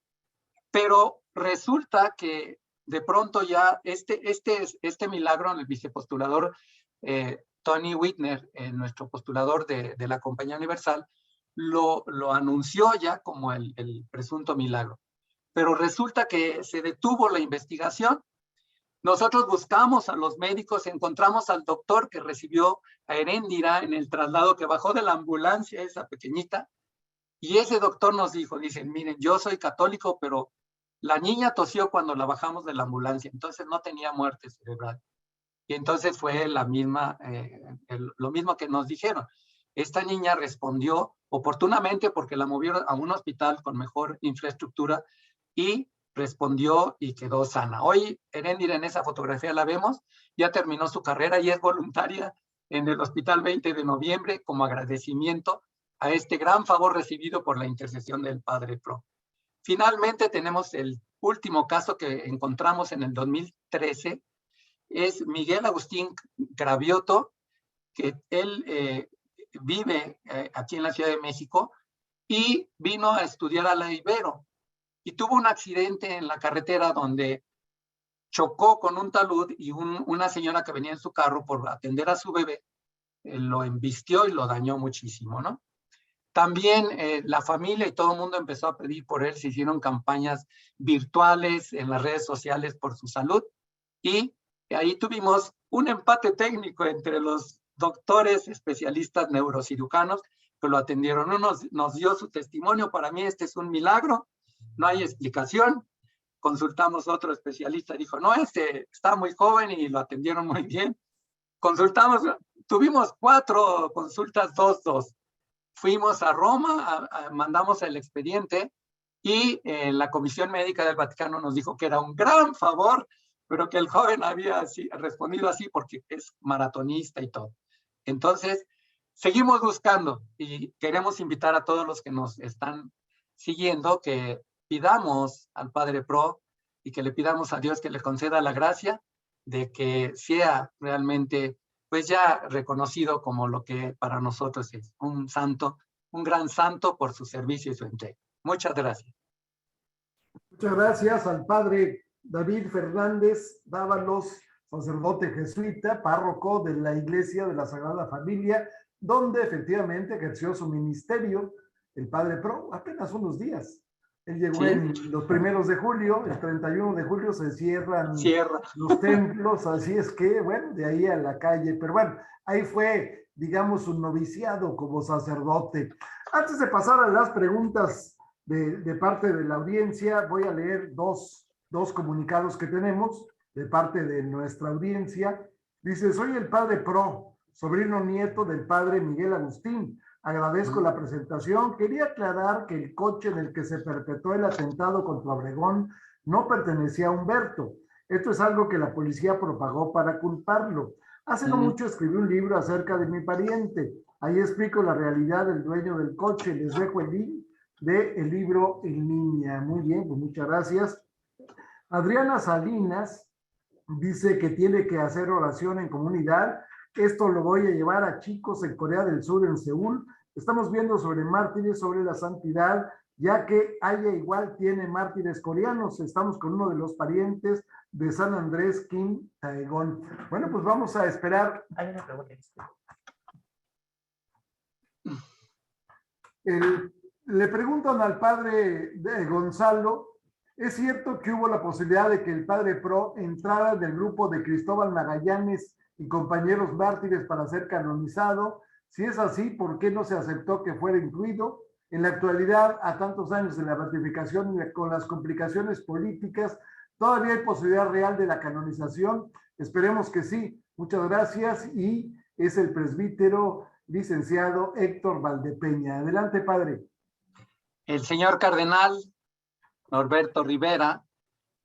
Pero resulta que de pronto ya este milagro, el vicepostulador Tony Whitner, nuestro postulador de la Compañía Universal, lo anunció ya como el presunto milagro. Pero resulta que se detuvo la investigación. Nosotros buscamos a los médicos, encontramos al doctor que recibió a Heréndira en el traslado, que bajó de la ambulancia, esa pequeñita, y ese doctor nos dijo, dicen, miren, yo soy católico, pero la niña tosió cuando la bajamos de la ambulancia, entonces no tenía muerte cerebral. Y entonces fue la misma, lo mismo que nos dijeron. Esta niña respondió oportunamente porque la movieron a un hospital con mejor infraestructura y respondió y quedó sana. Hoy Heréndira, en esa fotografía la vemos, ya terminó su carrera y es voluntaria en el Hospital 20 de Noviembre como agradecimiento a este gran favor recibido por la intercesión del Padre Pro. Finalmente tenemos el último caso que encontramos en el 2013, es Miguel Agustín Gravioto, que él vive aquí en la Ciudad de México y vino a estudiar a la Ibero y tuvo un accidente en la carretera donde chocó con un talud y una señora que venía en su carro por atender a su bebé lo embistió y lo dañó muchísimo, ¿no? También la familia y todo el mundo empezó a pedir por él, se hicieron campañas virtuales en las redes sociales por su salud y ahí tuvimos un empate técnico entre los doctores especialistas neurocirujanos que lo atendieron. Uno nos dio su testimonio, para mí este es un milagro, no hay explicación. Consultamos a otro especialista, dijo, no, este está muy joven y lo atendieron muy bien. Consultamos, tuvimos 4 consultas, 2. Fuimos a Roma, mandamos el expediente y la Comisión Médica del Vaticano nos dijo que era un gran favor, pero que el joven había respondido así porque es maratonista y todo. Entonces, seguimos buscando y queremos invitar a todos los que nos están siguiendo que pidamos al Padre Pro y que le pidamos a Dios que le conceda la gracia de que sea realmente pues ya reconocido como lo que para nosotros es un santo, un gran santo por su servicio y su entrega. Muchas gracias. Muchas gracias al padre David Fernández Dávalos, sacerdote jesuita, párroco de la Iglesia de la Sagrada Familia, donde efectivamente ejerció su ministerio el Padre Pro apenas unos días. Él llegó en los primeros de julio, el 31 de julio se cierran los templos, así es que, bueno, de ahí a la calle, pero bueno, ahí fue, digamos, un noviciado como sacerdote. Antes de pasar a las preguntas de parte de la audiencia, voy a leer dos comunicados que tenemos de parte de nuestra audiencia. Dice, soy el Padre Pro, sobrino nieto del Padre Miguel Agustín. Agradezco la presentación. Quería aclarar que el coche en el que se perpetró el atentado contra Obregón no pertenecía a Humberto. Esto es algo que la policía propagó para culparlo. Hace no mucho escribí un libro acerca de mi pariente. Ahí explico la realidad del dueño del coche. Les dejo el link del libro En Línea. Muy bien, pues muchas gracias. Adriana Salinas dice que tiene que hacer oración en comunidad. Esto lo voy a llevar a chicos en Corea del Sur, en Seúl. Estamos viendo sobre mártires, sobre la santidad, ya que Aya igual tiene mártires coreanos. Estamos con uno de los parientes de San Andrés, Kim Taegón. Bueno, pues vamos a esperar. Hay una pregunta. Le preguntan al padre de Gonzalo, ¿es cierto que hubo la posibilidad de que el Padre Pro entrara del grupo de Cristóbal Magallanes y compañeros mártires para ser canonizado? Si es así, ¿por qué no se aceptó que fuera incluido? En la actualidad, a tantos años de la ratificación y con las complicaciones políticas, ¿todavía hay posibilidad real de la canonización? Esperemos que sí. Muchas gracias. Y es el presbítero licenciado Héctor Valdepeña. Adelante, padre. El señor cardenal Norberto Rivera,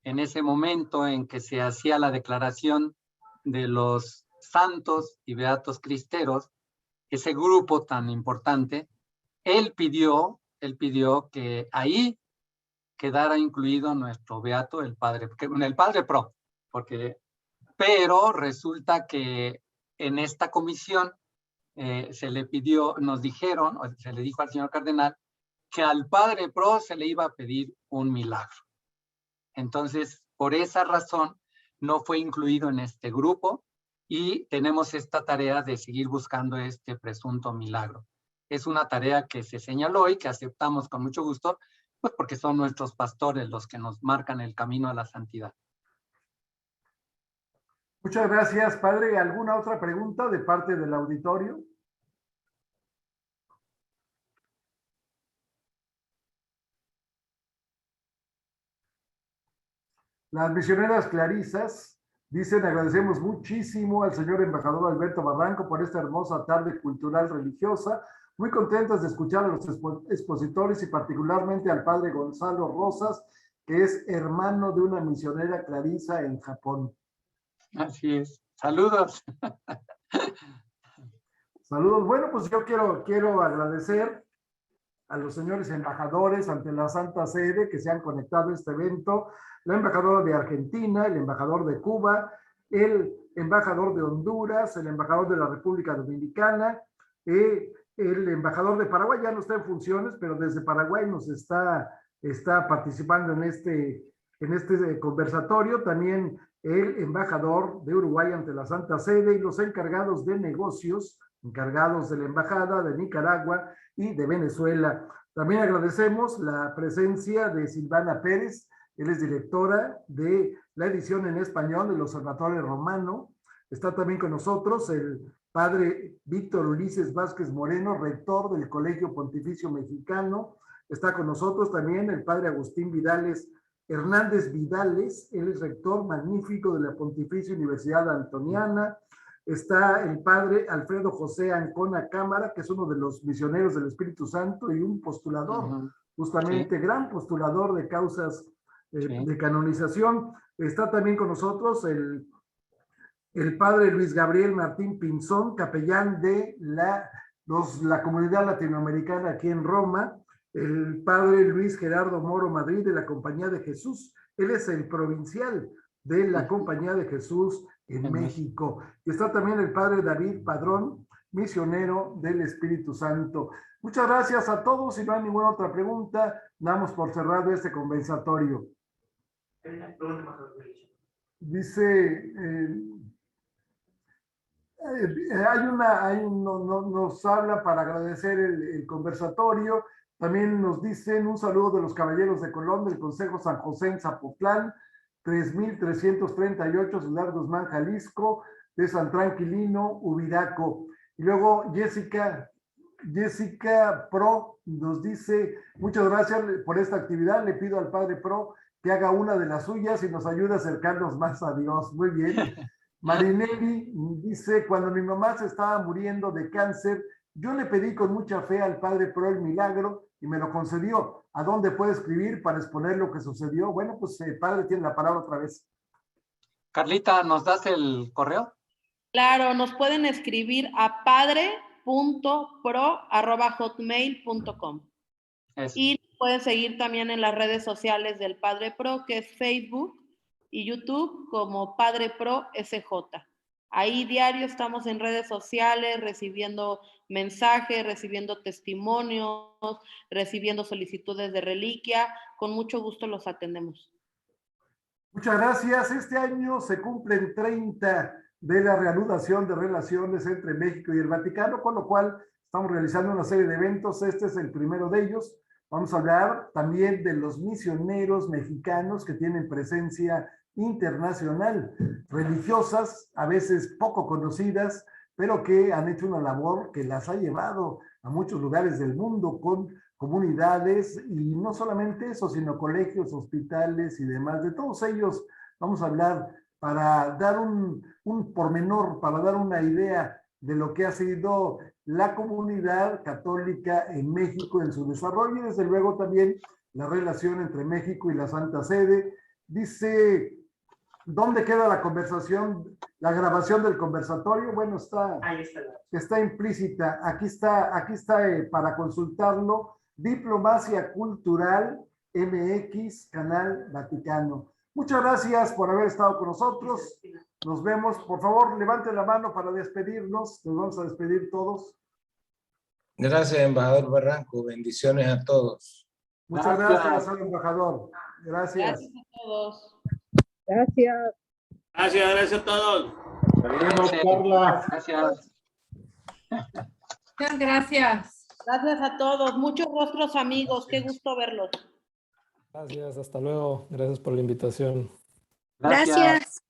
en ese momento en que se hacía la declaración de los santos y beatos cristeros, ese grupo tan importante, él pidió que ahí quedara incluido nuestro beato, el Padre Pro, pero resulta que en esta comisión se le pidió, se le dijo al señor cardenal que al Padre Pro se le iba a pedir un milagro. Entonces, por esa razón, no fue incluido en este grupo y tenemos esta tarea de seguir buscando este presunto milagro. Es una tarea que se señaló y que aceptamos con mucho gusto, pues porque son nuestros pastores los que nos marcan el camino a la santidad. Muchas gracias, padre. ¿Alguna otra pregunta de parte del auditorio? Las misioneras clarisas dicen: agradecemos muchísimo al señor embajador Alberto Barranco por esta hermosa tarde cultural religiosa. Muy contentas de escuchar a los expositores y particularmente al padre Gonzalo Rosas, que es hermano de una misionera clarisa en Japón. Así es. Saludos. Saludos. Bueno, pues yo quiero agradecer a los señores embajadores ante la Santa Sede que se han conectado a este evento, la embajadora de Argentina, el embajador de Cuba, el embajador de Honduras, el embajador de la República Dominicana, el embajador de Paraguay ya no está en funciones, pero desde Paraguay nos está participando en este conversatorio, también el embajador de Uruguay ante la Santa Sede y los encargados de negocios, encargados de la embajada de Nicaragua y de Venezuela. También agradecemos la presencia de Silvana Pérez, él es directora de la edición en español del Observatorio Romano. Está también con nosotros el padre Víctor Ulises Vázquez Moreno, rector del Colegio Pontificio Mexicano. Está con nosotros también el padre Agustín Hernández Vidales, él es rector magnífico de la Pontificia Universidad Antoniana. Está el padre Alfredo José Ancona Cámara, que es uno de los misioneros del Espíritu Santo y un postulador, justamente gran postulador de causas de canonización. Está también con nosotros el padre Luis Gabriel Martín Pinzón, capellán de la comunidad latinoamericana aquí en Roma. El padre Luis Gerardo Moro Madrid de la Compañía de Jesús. Él es el provincial de la Compañía de Jesús en México. Y está también el padre David Padrón, misionero del Espíritu Santo. Muchas gracias a todos. Si no hay ninguna otra pregunta, damos por cerrado este conversatorio. Dice, nos habla para agradecer el conversatorio. También nos dicen un saludo de los caballeros de Colón del Consejo San José en Zapotlán, 3338 Ciudad Guzmán, Jalisco, de San Tranquilino, Ubiraco. Y luego Jessica Pro nos dice: muchas gracias por esta actividad. Le pido al padre Pro que haga una de las suyas y nos ayude a acercarnos más a Dios. Muy bien. Marinelli dice: cuando mi mamá se estaba muriendo de cáncer, yo le pedí con mucha fe al padre Pro el milagro y me lo concedió. ¿A dónde puede escribir para exponer lo que sucedió? Bueno, pues el padre tiene la palabra otra vez. Carlita, ¿nos das el correo? Claro, nos pueden escribir a padre.pro@hotmail.com. Y pueden seguir también en las redes sociales del Padre Pro, que es Facebook y YouTube, como Padre Pro SJ. Ahí diario estamos en redes sociales recibiendo mensajes, recibiendo testimonios, recibiendo solicitudes de reliquia. Con mucho gusto los atendemos. Muchas gracias. Este año se cumplen 30 de la reanudación de relaciones entre México y el Vaticano, con lo cual estamos realizando una serie de eventos. Este es el primero de ellos. Vamos a hablar también de los misioneros mexicanos que tienen presencia internacional, religiosas, a veces poco conocidas, pero que han hecho una labor que las ha llevado a muchos lugares del mundo con comunidades, y no solamente eso, sino colegios, hospitales y demás. De todos ellos vamos a hablar para dar un pormenor, para dar una idea de lo que ha sido la comunidad católica en México en su desarrollo, y desde luego también la relación entre México y la Santa Sede. Dice: ¿dónde queda la conversación, la grabación del conversatorio? Bueno, está implícita. Aquí está para consultarlo. Diplomacia Cultural MX, Canal Vaticano. Muchas gracias por haber estado con nosotros. Nos vemos. Por favor, levanten la mano para despedirnos. Nos vamos a despedir todos. Gracias, embajador Barranco. Bendiciones a todos. Muchas gracias, señor embajador. Gracias. Gracias a todos. Gracias. Gracias a todos. Nos vemos, Carla. Gracias. Muchas gracias. Gracias a todos. Muchos rostros amigos. Qué gusto verlos. Gracias, hasta luego. Gracias por la invitación. Gracias. Gracias.